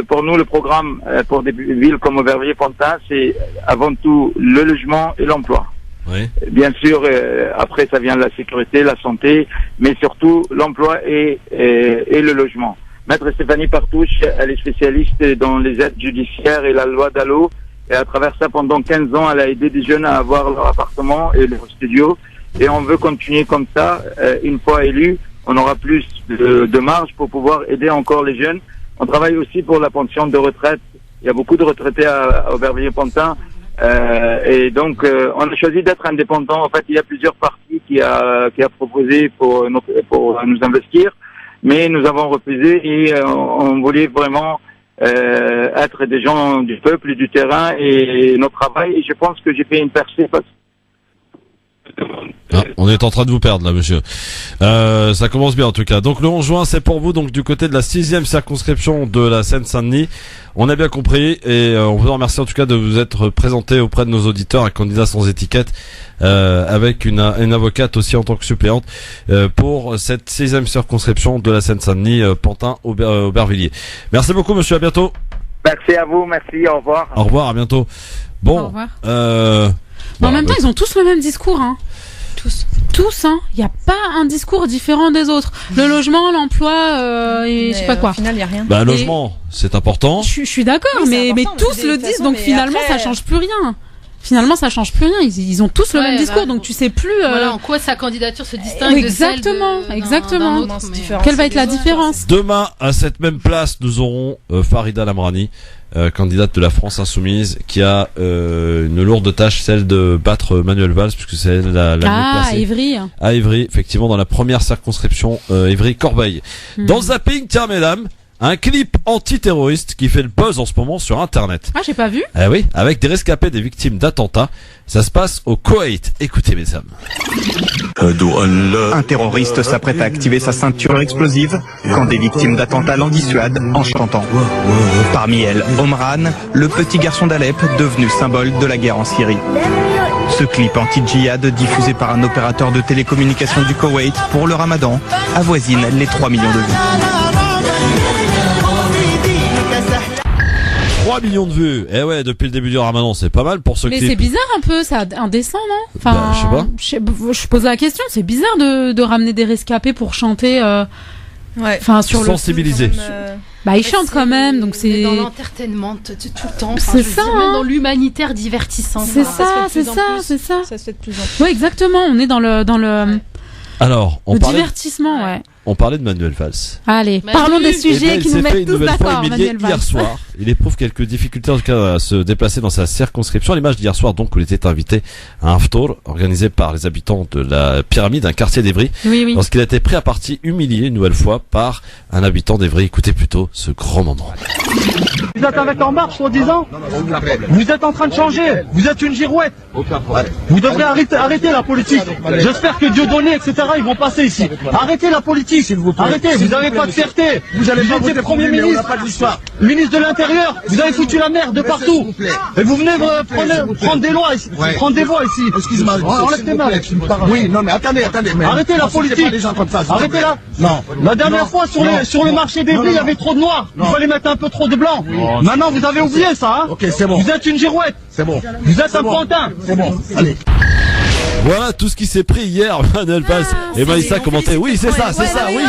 Pour nous, le programme pour des villes comme Aubervilliers-Pontin, c'est avant tout le logement et l'emploi. Oui. Bien sûr, après ça vient la sécurité, la santé, mais surtout l'emploi et le logement. Maître Stéphanie Partouche, elle est spécialiste dans les aides judiciaires et la loi DALO. Et à travers ça, pendant 15 ans, elle a aidé des jeunes à avoir leur appartement et leur studio. Et on veut continuer comme ça. Une fois élu, on aura plus de marge pour pouvoir aider encore les jeunes. On travaille aussi pour la pension de retraite. Il y a beaucoup de retraités à Aubervilliers-Pontin. Et donc, on a choisi d'être indépendant. En fait, il y a plusieurs partis qui a proposé pour nous investir. Mais nous avons refusé et on voulait vraiment être des gens du peuple et du terrain et notre travail. Et je pense que j'ai fait une percée parce on est en train de vous perdre là, monsieur. Ça commence bien en tout cas. Donc le 11 juin, c'est pour vous, donc du côté de la 6e circonscription de la Seine-Saint-Denis. On a bien compris et on vous remercie en tout cas de vous être présenté auprès de nos auditeurs, un candidat sans étiquette, avec une avocate aussi en tant que suppléante pour cette 6e circonscription de la Seine-Saint-Denis, Pontin-Aubervilliers. Merci beaucoup, monsieur. À bientôt. Merci à vous, merci, au revoir. Au revoir, à bientôt. Bon, Au revoir. Mais en même temps, ils ont tous le même discours, hein. Tous, hein. Il n'y a pas un discours différent des autres. Le logement, l'emploi, et je sais pas quoi. Au final, il n'y a rien. Bah, logement, c'est important. Je suis d'accord, Oui, mais c'est important, tous mais le de toute disent, façon, donc mais finalement, après, ça change plus rien. Finalement, ça change plus rien. Ils ont tous le même discours, donc tu sais plus. Voilà, en quoi sa candidature se distingue exactement, de celle exactement. d'un autre, mais- Quelle va être la différence? Demain, à cette même place, nous aurons Farida Lamrani, candidate de la France Insoumise, qui a une lourde tâche, celle de battre Manuel Valls, puisque c'est elle la mieux placée. Évry. À Évry, effectivement, dans la première circonscription Évry-Corbeil. Dans Zapping, tiens mesdames, un clip antiterroriste qui fait le buzz en ce moment sur Internet. Ah, j'ai pas vu. Eh oui, avec des rescapés des victimes d'attentats. Ça se passe au Koweït. Écoutez mes hommes. Un terroriste s'apprête à activer sa ceinture explosive quand des victimes d'attentats l'en dissuadent en chantant. Parmi elles, Omran, le petit garçon d'Alep devenu symbole de la guerre en Syrie. Ce clip anti-djihad diffusé par un opérateur de télécommunications du Koweït pour le Ramadan avoisine les 3 millions de vues. 3 millions de vues. Eh ouais, depuis le début du Ramadan, c'est pas mal pour ce Mais clip. c'est bizarre un peu, c'est indécent, non? Bah, je sais pas. Je pose la question, c'est bizarre de ramener des rescapés pour chanter. Enfin, sur sensibiliser. Bah, ils chantent quand même, donc c'est. Dans l'entertainment tout le temps. C'est ça, Même hein. dans l'humanitaire divertissant. C'est Voilà. ça. Ça se fait de plus en plus. Ouais, exactement. On est dans le Alors, on parlait, divertissement, ouais. on parlait de Manuel Valls. Allez, Manu. parlons des Eh bien, sujets qui il nous s'est fait mettent une tous nouvelle fois d'accord, humilier Manuel Valls. hier soir. Il éprouve quelques difficultés en tout cas à se déplacer dans sa circonscription. L'image d'hier soir donc où il était invité à un ftour organisé par les habitants de la pyramide, un quartier d'Évry. Oui. Lorsqu'il a été pris à partie, humilié une nouvelle fois par un habitant d'Évry. Écoutez plutôt ce grand moment. Vous êtes avec En Marche, soi-disant. Vous êtes en train de changer. Vous êtes une girouette. Vous devrez arrêter la politique. J'espère que Dieudonné, etc., ils vont passer ici. Arrêtez la politique. Arrêtez, vous n'avez pas de fierté. Vous étiez Premier ministre, ministre de l'Intérieur. Vous avez foutu la merde de partout. Et vous venez prendre des lois ici. Prendre des voix ici. Excuse-moi. Enlève tes mains. Oui, non, mais attendez. Arrêtez la politique. Arrêtez-la. Non. La dernière fois, sur le marché d'Évry, il y avait trop de noirs. Il fallait mettre un peu trop de blanc. Maintenant, vous avez oublié ça, hein? Ok, c'est bon. Vous êtes une girouette. C'est bon. Vous êtes un pantin. C'est bon. Allez. Voilà tout ce qui s'est pris hier, Manuel Valls. Et Maïssa commentait, oui, c'est ça, oui.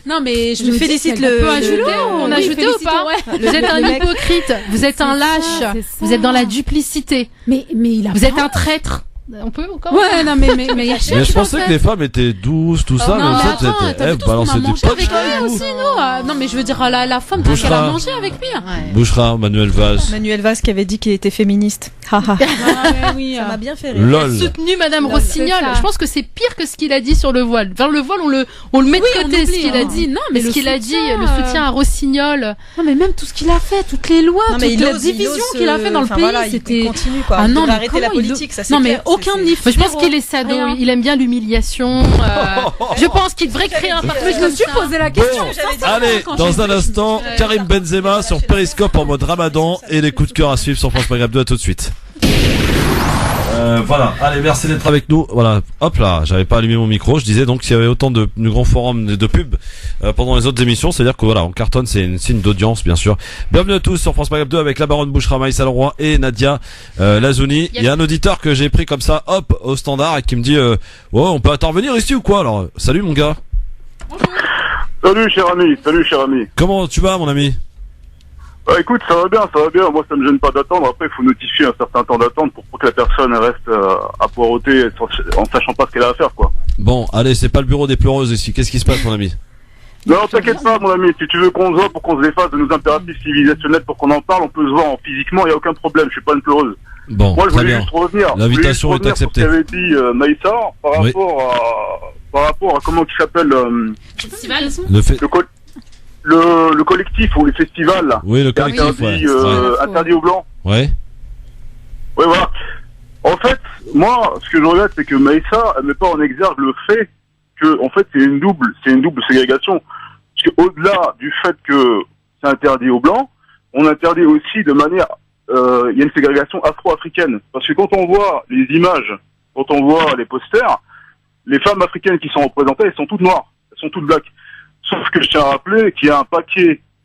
Non, mais je Je me félicite dis, on peut ajouter, On a ajouté ou pas? Vous êtes un hypocrite, vous êtes un lâche, vous êtes dans la duplicité. Mais il a Vous êtes un traître. On peut encore? Ouais, non, mais Mais je pensais que les femmes étaient douces, tout ça, non, mais mais en fait, attends, t'as vu tout ce qu'on a mangé avec lui aussi, nous. Non, mais je veux dire, la femme, qu'est-ce qu'elle a mangé avec lui? Bouchra, Manuel Valls. Manuel Valls qui avait dit qu'il était féministe. Haha. Oui, Ça m'a bien fait rire. Lol. Soutenu Madame Lol, Rossignol. c'est ça. Je pense que c'est pire que ce qu'il a dit sur le voile. Vers le voile, on le met de on côté, ce oublie, qu'il hein. a dit. Non, mais ce le qu'il a dit, soutien, le soutien à Rossignol. Non, mais même tout ce qu'il a fait, toutes les lois, Non, mais toute il la ose, division il ose, qu'il a fait dans le enfin, pays, voilà, il c'était. continue, quoi. Ah Il non, devrait mais arrêter la comment il politique, ça, c'est Non, mais clair, aucun c'est- ni Je pense qu'il est sado, rien. il aime bien l'humiliation. Je pense qu'il devrait créer un parti. Mais je me suis posé la question. Allez, dans un instant, Karim Benzema sur Periscope en mode Ramadan et les coups de cœur à suivre sur France Maghreb 2. À tout de suite. Voilà, allez, merci d'être avec nous. Voilà, hop là, j'avais pas allumé mon micro. Je disais donc qu'il y avait autant de grands forums de pub pendant les autres émissions, c'est-à-dire que voilà, on cartonne, c'est une signe d'audience bien sûr. Bienvenue à tous sur France Maghreb 2 avec la baronne Bouchra, Maïssa Leroy et Nadia Lazouni. Il y a un auditeur que j'ai pris comme ça, hop, au standard et qui me dit ouais, on peut intervenir ici ou quoi? Alors, salut mon gars. Salut cher ami. Comment tu vas mon ami? Bah écoute, ça va bien. Moi, ça me gêne pas d'attendre. Après, il faut notifier un certain temps d'attente pour que la personne reste à poireauter en sachant pas ce qu'elle a à faire, quoi. Bon, allez, c'est pas le bureau des pleureuses ici. Qu'est-ce qui se passe mon ami? Non, t'inquiète pas, mon ami. Si tu veux qu'on se voit pour qu'on se défasse de nos impératifs civilisationnels pour qu'on en parle, on peut se voir physiquement, il y a aucun problème. Je suis pas une pleureuse. Bon, moi, je très voulais bien. juste revenir. L'invitation est acceptée. Ce qu'avait dit Maïssa par rapport à comment il s'appelle le collectif ou les festivals. Oui, le collectif, interdit aux blancs. Ouais. Oui, voilà. En fait, moi, ce que je regrette, c'est que Maïssa, elle met pas en exergue le fait que, en fait, c'est une double ségrégation. Parce que au-delà du fait que c'est interdit aux blancs, on interdit aussi de manière, il y a une ségrégation afro-africaine. Parce que quand on voit les images, quand on voit les posters, les femmes africaines qui sont représentées, elles sont toutes noires, elles sont toutes blacks. Sauf que je tiens à rappeler qu'il y a un paquet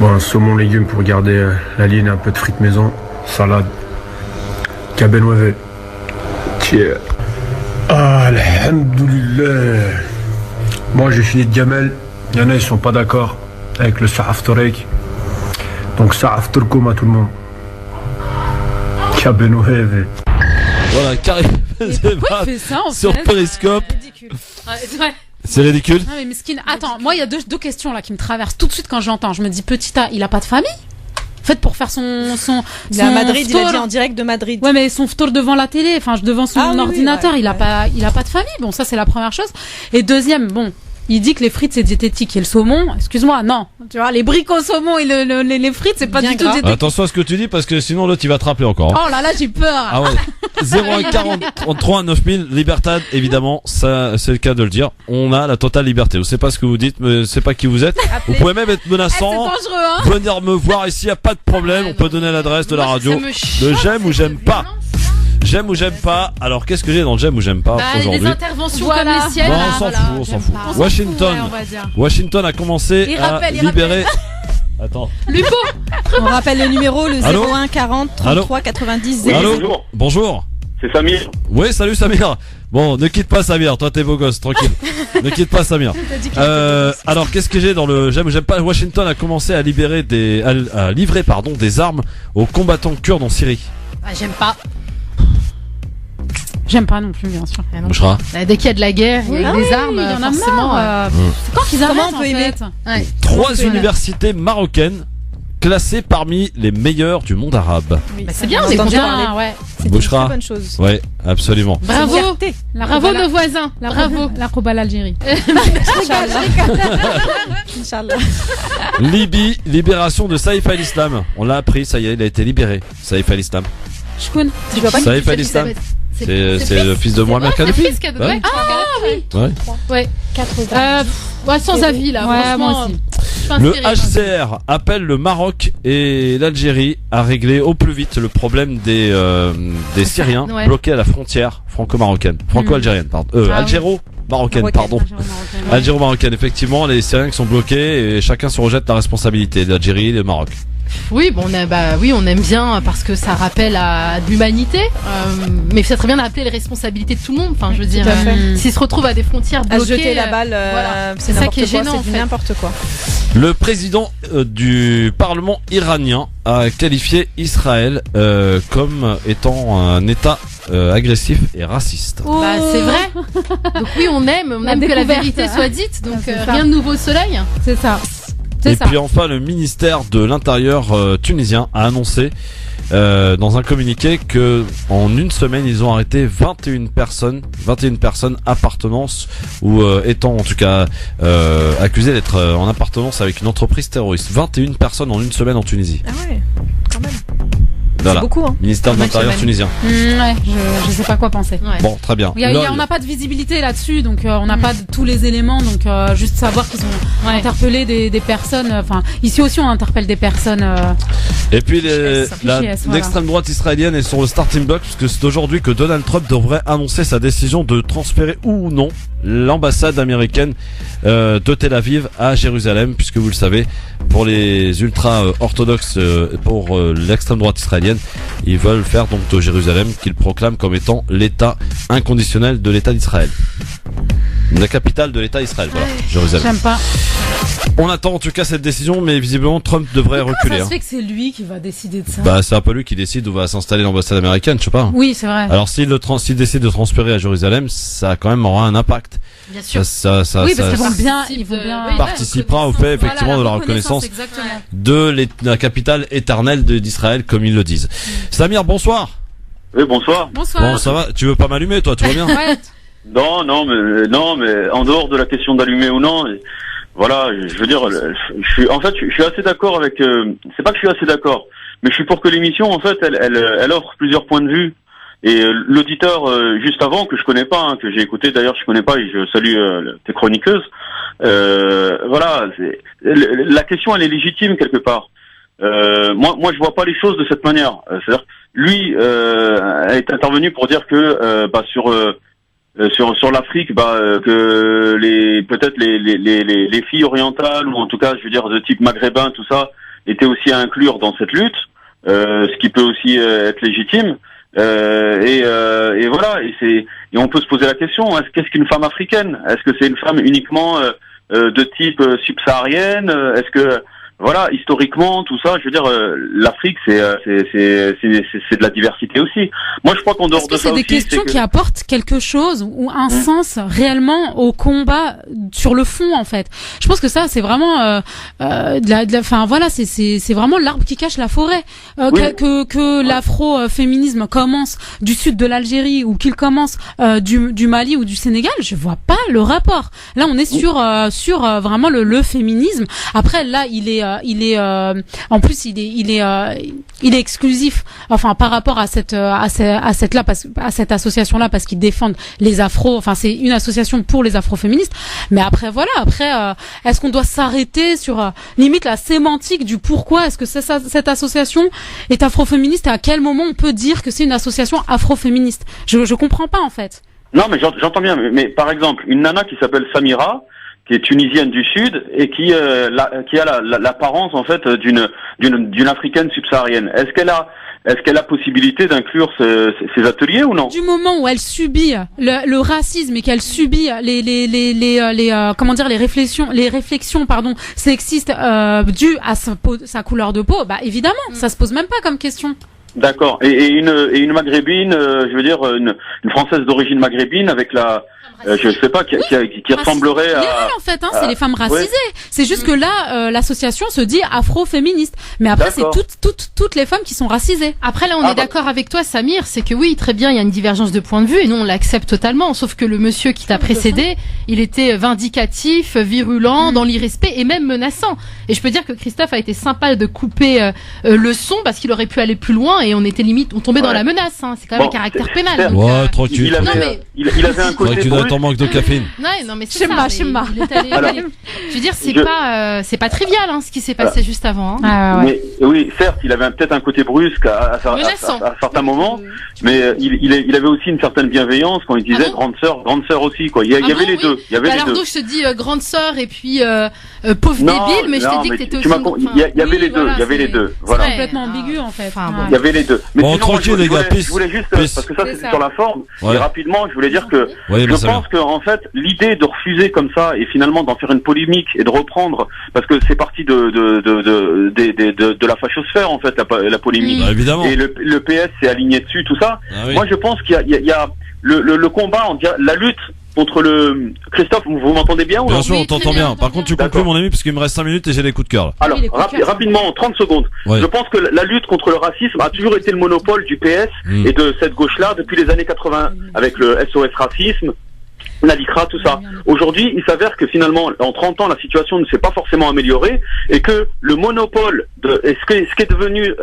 Bon, un saumon légumes pour garder la ligne, un peu de frites maison, salade, cabenueve. Tiens. Alhamdoulilah. Moi j'ai fini de gamelle. Il y en a ils sont pas d'accord avec le sa'af torek. Donc sa'af turkoum à tout le monde. Cabenueve. Voilà, Karim Benzema il fait ça, en sur fait Periscope. Ridicule. Ouais. C'est ridicule. Non mais miskin. Attends, moi il y a deux questions là qui me traversent tout de suite quand j'entends. Je me dis petit A, il a pas de famille. En fait, pour faire son il est à Madrid, ftour, il a dit en direct de Madrid. Ouais, mais son ftour devant la télé, enfin devant son ordinateur, ouais, il a pas de famille. Bon, ça c'est la première chose. Et deuxième, bon, il dit que les frites c'est diététique et le saumon, excuse-moi, non. Tu vois, les briques au saumon et les frites c'est pas Bien du tout gras. diététique. Attention à ce que tu dis parce que sinon l'autre il va te rappeler encore. Oh là là, j'ai peur. Ah ouais. 0140 9000 Libertad, évidemment, ça c'est le cas de le dire. On a la totale liberté. Je sais pas ce que vous dites, mais je sais pas qui vous êtes. Vous pouvez même être menaçant. C'est dangereux, hein. Venir me voir ici, y a pas de problème. On peut donner l'adresse de la radio. De j'aime ou j'aime pas. J'aime ou j'aime pas. Alors qu'est-ce que j'ai dans le j'aime ou j'aime pas aujourd'hui? Des interventions comme les siennes. Non, on s'en fout. Washington a commencé à libérer. Attends. Lupo. On rappelle le numéro, le Allô 01 40 33 90 Allô. 0. Bonjour. C'est Samir. Oui, salut Samir. Bon, ne quitte pas Samir, toi t'es beau gosse, tranquille. Ne quitte pas Samir. Alors qu'est-ce que j'ai dans le j'aime ou j'aime pas? Washington a commencé à livrer des armes aux combattants kurdes en Syrie. Ah, j'aime pas. J'aime pas non plus, bien sûr. Bouchra. Dès qu'il y a de la guerre, il y a des armes, il y en a forcément. marre. C'est quand qu'ils arrêtent, Comment on peut aimer Ouais. 3 universités marocaines classées parmi les meilleures du monde arabe. Bah, c'est bien, on est content. Ouais. Bouchra. Une très bonne chose. Ouais, absolument. Bravo. Bravo nos voisins. Bravo. La Rouba l'Algérie. Inch'Allah. Libye, libération de Saïf al-Islam. On l'a appris, ça y est, il a été libéré. Saïf al-Islam. Shkoun. Tu vois pas qui Saïf al-Islam. C'est le fils de Mohamed Kadhafi. Ouais. Ah oui. Ouais. Ouais. 4 Ouais, sans avis là. Ouais, Franchement, moi aussi. Le HCR appelle le Maroc et l'Algérie à régler au plus vite le problème des Syriens bloqués à la frontière franco-marocaine, franco-algérienne, pardon, algéro-marocaine, pardon. Algéro-marocaine, effectivement, les Syriens qui sont bloqués et chacun se rejette la responsabilité, l'Algérie et le Maroc. Oui, bon, on aime bien parce que ça rappelle à de l'humanité, mais ça serait bien d'appeler les responsabilités de tout le monde. Enfin, je veux dire, s'ils se retrouvent à des frontières bloquées, à se jeter la balle, c'est ça qui est gênant. C'est n'importe quoi. Le président du Parlement iranien a qualifié Israël comme étant un État agressif et raciste. Bah, c'est vrai. Donc oui, on aime que la vérité soit dite. Donc rien de nouveau au soleil. C'est ça. Et puis enfin, le ministère de l'Intérieur tunisien a annoncé dans un communiqué que en une semaine, ils ont arrêté 21 personnes appartenance ou étant en tout cas accusées d'être en appartenance avec une entreprise terroriste. 21 personnes en une semaine en Tunisie. Ah ouais, quand même. Voilà. C'est beaucoup, hein. Ministère de l'Intérieur tunisien. Ouais, je sais pas quoi penser. Ouais. Bon, très bien. On n'a pas de visibilité là-dessus, donc on n'a pas de tous les éléments, donc juste savoir qu'ils ont interpellé des personnes. Enfin, ici aussi on interpelle des personnes. Et puis l'extrême droite israélienne est sur le starting block puisque c'est aujourd'hui que Donald Trump devrait annoncer sa décision de transférer ou non l'ambassade américaine de Tel Aviv à Jérusalem, puisque vous le savez, pour les ultra-orthodoxes, pour l'extrême droite israélienne, ils veulent faire donc de Jérusalem qu'ils proclament comme étant l'État inconditionnel de l'État d'Israël. La capitale de l'État d'Israël, voilà, Jérusalem. J'aime pas. On attend en tout cas cette décision, mais visiblement Trump devrait reculer. Ça se fait que c'est lui qui va décider de ça. Bah, c'est un peu lui qui décide où va s'installer l'ambassade américaine, je sais pas. Oui, c'est vrai. Alors s'il décide de transférer à Jérusalem, ça quand même aura un impact. Bien sûr. Oui, parce qu'ils vont bien participera au fait effectivement de la reconnaissance de la capitale éternelle d'Israël, comme ils le disent. Samir, bonsoir. Oui, bonsoir. Bonsoir. Bon, ça va. Tu veux pas m'allumer, toi, tout va bien? Ouais. Non, mais en dehors de la question d'allumer ou non, voilà, je veux dire, je suis assez d'accord avec. C'est pas que je suis assez d'accord, mais je suis pour que l'émission, en fait, elle offre plusieurs points de vue. Et l'auditeur juste avant que je connais pas, que j'ai écouté d'ailleurs, je connais pas et je salue tes chroniqueuses. Voilà, la question elle est légitime quelque part. Moi je vois pas les choses de cette manière. C'est-à-dire lui est intervenu pour dire que sur l'Afrique, que peut-être les filles orientales ou en tout cas je veux dire de type maghrébin tout ça était aussi à inclure dans cette lutte, ce qui peut aussi être légitime. Et voilà. Et on peut se poser la question, qu'est-ce qu'une femme africaine? Est-ce que c'est une femme uniquement de type subsaharienne? Est-ce que voilà, historiquement, tout ça, je veux dire, l'Afrique, c'est de la diversité aussi. Moi, je crois qu'en dehors de ça aussi, c'est des questions qui apportent quelque chose ou un sens réellement au combat sur le fond, en fait. Je pense que ça, c'est vraiment, enfin voilà, c'est vraiment l'arbre qui cache la forêt. Que l'afro-féminisme commence du sud de l'Algérie ou qu'il commence du Mali ou du Sénégal, je vois pas le rapport. Là, on est sur vraiment le féminisme. Après, là, il est en plus il est exclusif, enfin par rapport à cette association là, parce qu'ils défendent les afros, enfin c'est une association pour les afroféministes. Mais après voilà, est-ce qu'on doit s'arrêter sur limite la sémantique du pourquoi est-ce que cette association est afroféministe et à quel moment on peut dire que c'est une association afroféministe? Je comprends pas en fait. Non mais j'entends bien, mais par exemple une nana qui s'appelle Samira, qui est tunisienne du Sud et qui a l'apparence en fait d'une africaine subsaharienne. Est-ce qu'elle a possibilité d'inclure ces ateliers ou non? Du moment où elle subit le racisme et qu'elle subit les réflexions sexistes dues à sa couleur de peau, bah évidemment, ça se pose même pas comme question. D'accord. Et une maghrébine, je veux dire une française d'origine maghrébine avec je sais pas, qui ressemblerait à... en fait, c'est les femmes racisées. Ouais. C'est juste que là, l'association se dit afro-féministe. Mais après, c'est toutes les femmes qui sont racisées. Après, là, on est d'accord avec toi, Samir, c'est que oui, très bien, il y a une divergence de point de vue et nous, on l'accepte totalement. Sauf que le monsieur qui t'a précédé, il était vindicatif, virulent, dans l'irrespect et même menaçant. Et je peux dire que Christophe a été sympa de couper le son parce qu'il aurait pu aller plus loin et on tombait dans la menace. C'est quand même un caractère pénal. Ouais, tranquille. Il avait un côté ton manque de caféine. Non, mais c'est ça. Je veux dire, c'est pas trivial, ce qui s'est passé juste avant. Mais, oui, certes, il avait peut-être un côté brusque à certains moments, mais il avait aussi une certaine bienveillance quand il disait grande sœur aussi, quoi. Il y avait les deux. Alors donc, je te dis grande sœur et puis pauvre débile, mais je t'ai dit que t'étais aussi. Il y avait les deux. Il y avait les deux. Voilà. C'est complètement ambigu, en fait. Il y avait les deux. Mais bon, tranquille, les gars. Je voulais juste, parce que ça, c'était sur la forme. Et rapidement, je voulais dire que je pense que en fait l'idée de refuser comme ça et finalement d'en faire une polémique et de reprendre, parce que c'est parti de la fachosphère en fait, la polémique. Bah, évidemment. Et le PS s'est aligné dessus, tout ça. Moi je pense qu'il y a le combat, la lutte contre Christophe, vous m'entendez bien ou Bien sûr, on t'entend bien. Par contre, tu conclus, mon ami, parce qu'il me reste 5 minutes et j'ai les coups de cœur. Alors, rapidement, en 30 secondes. Ouais. Je pense que la lutte contre le racisme a toujours été le monopole du PS et de cette gauche-là depuis les années 80, avec le SOS Racisme, la LICRA, tout ça. Aujourd'hui, il s'avère que finalement, en 30 ans, la situation ne s'est pas forcément améliorée et que le monopole ce qui est devenu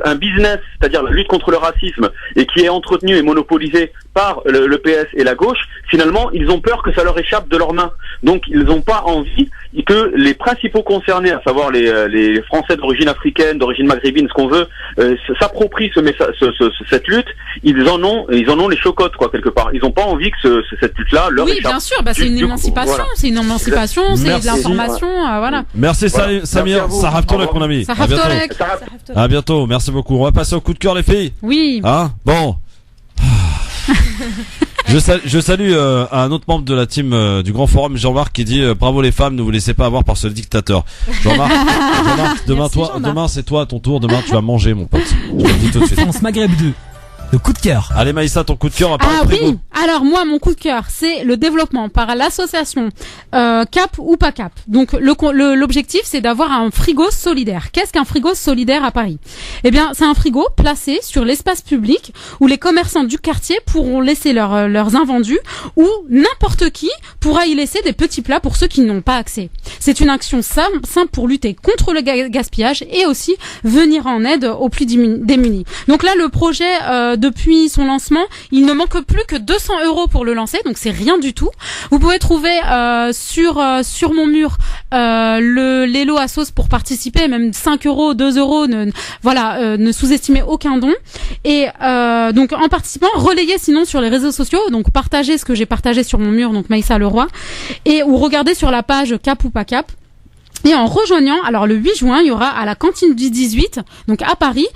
un business, c'est-à-dire la lutte contre le racisme, et qui est entretenu et monopolisé par le PS et la gauche, finalement, ils ont peur que ça leur échappe de leurs mains. Donc, ils n'ont pas envie que les principaux concernés, à savoir les Français d'origine africaine, d'origine maghrébine, ce qu'on veut, s'approprient cette lutte. Ils en ont les chocottes, quoi, quelque part. Ils n'ont pas envie que cette lutte-là leur échappe. Oui, bien sûr, c'est une émancipation, voilà. C'est une émancipation, c'est de l'information, voilà. Merci Samir, Saraftonek, mon ami. À bientôt, merci beaucoup. On va passer au coup de cœur, les filles. Oui. Bon. Je salue un autre membre de la team du Grand Forum, Jean-Marc, qui dit bravo les femmes, ne vous laissez pas avoir par ce dictateur. Jean-Marc, demain c'est toi à ton tour, demain tu vas manger, mon pote. Je te le dis tout de suite. France Maghreb 2. Le coup de cœur. Allez Maïssa, ton coup de cœur. Oui. Alors moi, mon coup de cœur, c'est le développement par l'association Cap ou pas Cap. Donc l'objectif, c'est d'avoir un frigo solidaire. Qu'est-ce qu'un frigo solidaire à Paris? Eh bien, c'est un frigo placé sur l'espace public où les commerçants du quartier pourront laisser leurs invendus, ou n'importe qui pourra y laisser des petits plats pour ceux qui n'ont pas accès. C'est une action simple pour lutter contre le gaspillage et aussi venir en aide aux plus démunis. Donc là, le projet depuis son lancement, il ne manque plus que 200 € pour le lancer, donc c'est rien du tout. Vous pouvez trouver sur mon mur les lots à sauce pour participer, même 5 €, 2 €, ne sous-estimez aucun don. Et donc en participant, relayez sinon sur les réseaux sociaux, donc partagez ce que j'ai partagé sur mon mur, donc Maïssa Leroy, ou regardez sur la page Cap ou pas Cap. Et en rejoignant, alors le 8 juin, il y aura à la cantine du 18, donc à Paris,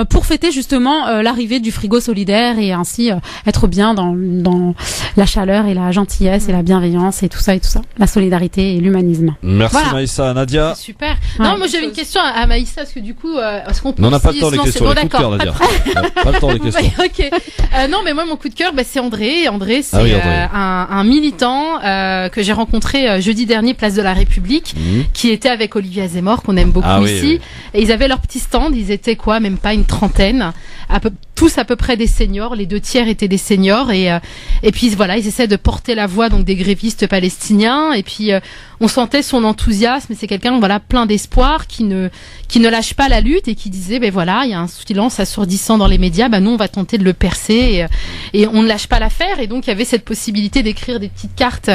pour fêter justement l'arrivée du frigo solidaire et ainsi être bien dans la chaleur et la gentillesse et la bienveillance et tout ça, la solidarité et l'humanisme. Merci voilà. Maïssa. Nadia. C'est super. Non, moi j'avais une question à Maïssa, parce que du coup, est-ce qu'on peut... Non, on n'a pas le temps des questions, bon, les coups de cœur, Nadia. Pas le temps des questions. Ok. Non, mais moi mon coup de cœur, c'est André. André, c'est André. un militant que j'ai rencontré jeudi dernier, place de la République, qui était avec Olivier Azemmour, qu'on aime beaucoup ici. Oui. Et ils avaient leur petit stand, ils étaient même pas une trentaine, tous à peu près des seniors, les 2 tiers étaient des seniors, et puis voilà, ils essaient de porter la voix donc des grévistes palestiniens, et puis on sentait son enthousiasme, et c'est quelqu'un plein d'espoir, qui ne lâche pas la lutte, et qui disait il y a un silence assourdissant dans les médias, nous on va tenter de le percer, et on ne lâche pas l'affaire. Et donc il y avait cette possibilité d'écrire des petites cartes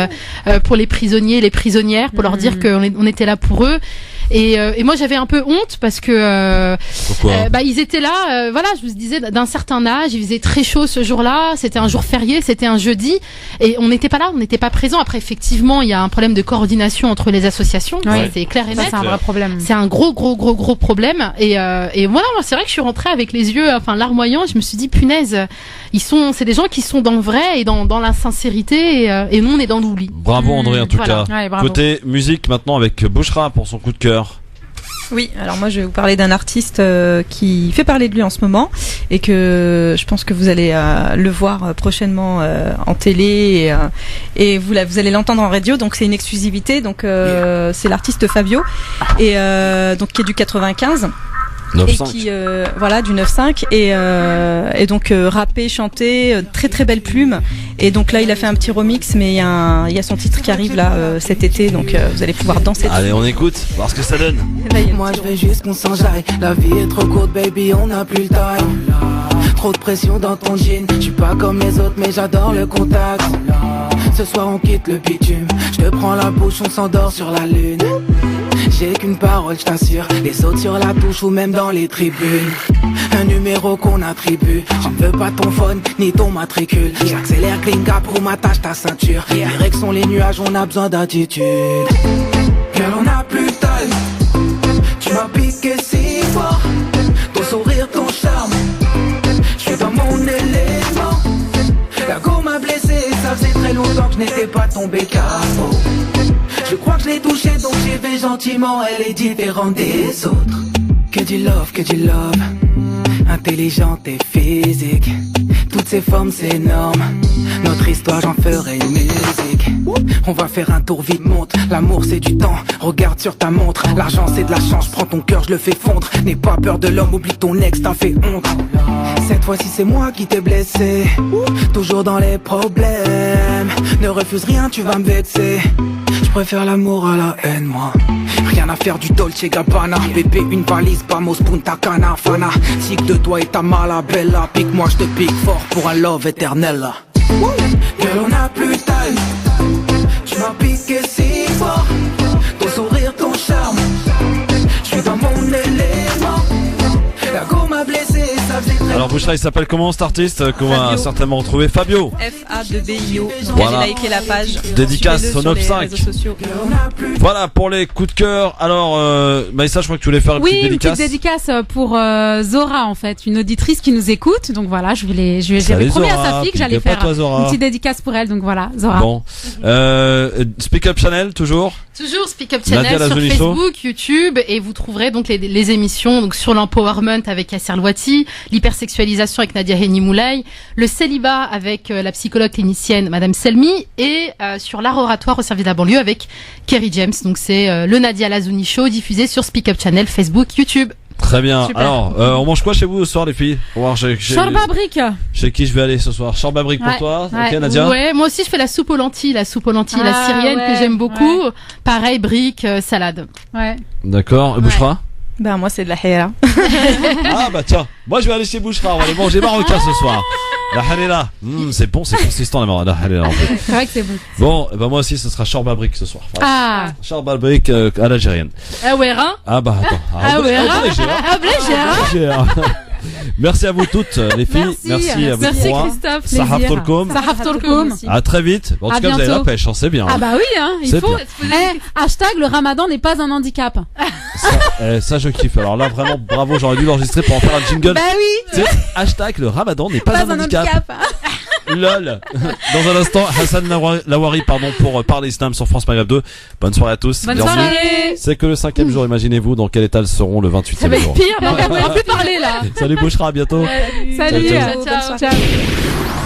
pour les prisonniers et les prisonnières, pour leur dire qu'on était là pour eux. Et moi j'avais un peu honte parce que ils étaient là, je vous disais, d'un certain âge, il faisait très chaud ce jour-là, c'était un jour férié, c'était un jeudi, et on n'était pas là, on n'était pas présents. Après effectivement il y a un problème de coordination entre les associations, c'est clair et net. C'est un vrai problème. C'est un gros problème. Et voilà, moi c'est vrai que je suis rentrée avec les yeux larmoyants, je me suis dit punaise, c'est des gens qui sont dans le vrai et dans la sincérité, et nous on est dans l'oubli. Bravo André en tout cas. Ouais, Côté musique maintenant avec Bouchra pour son coup de cœur. Oui, alors moi je vais vous parler d'un artiste qui fait parler de lui en ce moment, et que je pense que vous allez le voir prochainement en télé, et vous allez l'entendre en radio, donc c'est une exclusivité, donc c'est l'artiste Fabio, et donc qui est du 95. 9-5. Et qui du 9-5, et donc rappé, chanté, très très belle plume, et donc là il a fait un petit remix, mais il y a son titre qui arrive là cet été, donc vous allez pouvoir danser. Allez, on écoute, voir ce que ça donne. Moi je veux juste qu'on s'enjaille, la vie est trop courte baby, on n'a plus le time. Trop de pression dans ton jean, je suis pas comme les autres mais j'adore le contact. Ce soir on quitte le bitume, je te prends la bouche, on s'endort sur la lune. J'ai qu'une parole, je t'assure, les autres sur la touche ou même dans les tribunes. Un numéro qu'on attribue, je ne veux pas ton phone ni ton matricule. J'accélère Klinga pour m'attache ta ceinture. Les règles sont les nuages, on a besoin d'attitude. Girl, on a plus de time, tu m'as piqué si fort. Ton sourire, ton charme, je suis dans mon élément. La go m'a blessé, ça faisait très longtemps que je n'étais pas tombé KO. Je crois que je l'ai touchée donc j'y vais gentiment, elle est différente des autres. Que du love, intelligente et physique. Toutes ces formes c'est énorme, notre histoire j'en ferai une musique. On va faire un tour vite monte, l'amour c'est du temps, regarde sur ta montre. L'argent c'est de la chance, prends ton cœur je le fais fondre. N'aie pas peur de l'homme, oublie ton ex, t'en fais honte. Cette fois-ci c'est moi qui t'ai blessé, toujours dans les problèmes. Ne refuse rien, tu vas me vexer. Je préfère l'amour à la haine, moi. Rien à faire du Dolce Gabbana. Bébé, une valise, Bamos, Punta Cana, Fana. Tic de toi et ta mala bella. Pique-moi, je te pique fort pour un love éternel. Girl, on a plus de time, tu m'as piqué si fort. Ton sourire, ton charme, je suis dans mon élément. La go m'a blessé, ça faisait très... Alors Bouchra, il s'appelle comment cet artiste qu'on va certainement retrouver? Fabio. F-A-2-B-I-O. Voilà. Allez liker la page. Dédicace au 9-5. Voilà pour les coups de cœur. Alors Maïssa, je crois que tu voulais faire une petite dédicace. Oui, une petite dédicace pour Zora en fait, une auditrice qui nous écoute. Donc voilà, j'avais promis à sa fille que j'allais faire une petite dédicace pour elle. Donc voilà, Zora. Bon. Speak Up Channel toujours. Toujours Speak Up Channel sur Facebook, YouTube, et vous trouverez donc les émissions donc sur l'empowerment avec Yasser Louati, l'hypersexualisation avec Nadia Henni-Moulay, le célibat avec la psychologue clinicienne Madame Selmi, et sur l'art oratoire au service de la banlieue avec Kerry James. Donc c'est le Nadia Lazouni Show diffusé sur Speak Up Channel, Facebook, YouTube. Très bien. Super. Alors, on mange quoi chez vous ce soir, les filles? Pour voir Chorba brique. Chez qui je vais aller ce soir? Chorba brique pour toi. Ouais. Ok, Nadia. Ouais, moi aussi je fais la soupe aux lentilles, la syrienne que j'aime beaucoup. Ouais. Pareil, brique, salade. Ouais. D'accord. Et Bouchra? Ben moi c'est de la héra. Ah bah tiens, moi je vais aller chez Bouchra, on va aller manger marocain ce soir. La halila, c'est bon, c'est consistant la halila en fait. C'est vrai que c'est bon. Bon, bah moi aussi ce sera chorba brique ce soir. Ah. Chorba brique à l'algérienne. Ah ouais, hein? Ah bah attends. Ah ouais, hein? Ah blégère. Merci à vous toutes, les filles. Merci à vous Merci trois. Christophe. Sahaf Tolkoum. Sahaf Tolkoum. À très vite. En tout À cas, vous avez la bientôt. pêche, hein, c'est bien. Ah bah oui, hein, il C'est faut. bien. Hashtag le ramadan n'est pas un handicap. Ça, je kiffe. Alors là, vraiment, bravo. J'aurais dû l'enregistrer pour en faire un jingle. Bah oui. C'est hashtag le ramadan n'est pas un handicap. LOL. Dans un instant, Hassan Lawari, pour parler islam sur France Maghreb 2. Bonne soirée à tous. Bonne Bienvenue. soirée. C'est que le 5e jour. Imaginez-vous dans quel état elles seront le 28e Ça va jour. être pire, mais on va plus parler là. Salut Bouchra, à bientôt. Salut, Ciao, ciao. ciao.